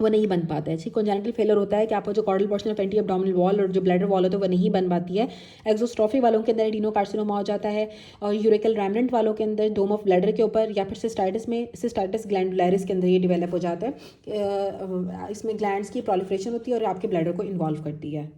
वो नहीं बन पाता है, ठीक। कॉन्जेनिटल फेलर होता है कि आपका जो caudal portion of anti abdominal wall और जो ब्लैडर वॉल होता है वो नहीं बन पाती है। एक्सोस्ट्रॉफी वालों के अंदर एडिनो कार्सिनोमा हो जाता है और यूरेकल रेमनेंट वालों के अंदर डोम ऑफ ब्लैडर के ऊपर या फिर सिस्टाइटिस ग्लैंडुलैरिस के अंदर ये डेवलप हो जाता है। इसमें ग्लैंड्स की प्रोलिफरेशन होती है और आपके ब्लैडर को इन्वॉल्व करती है।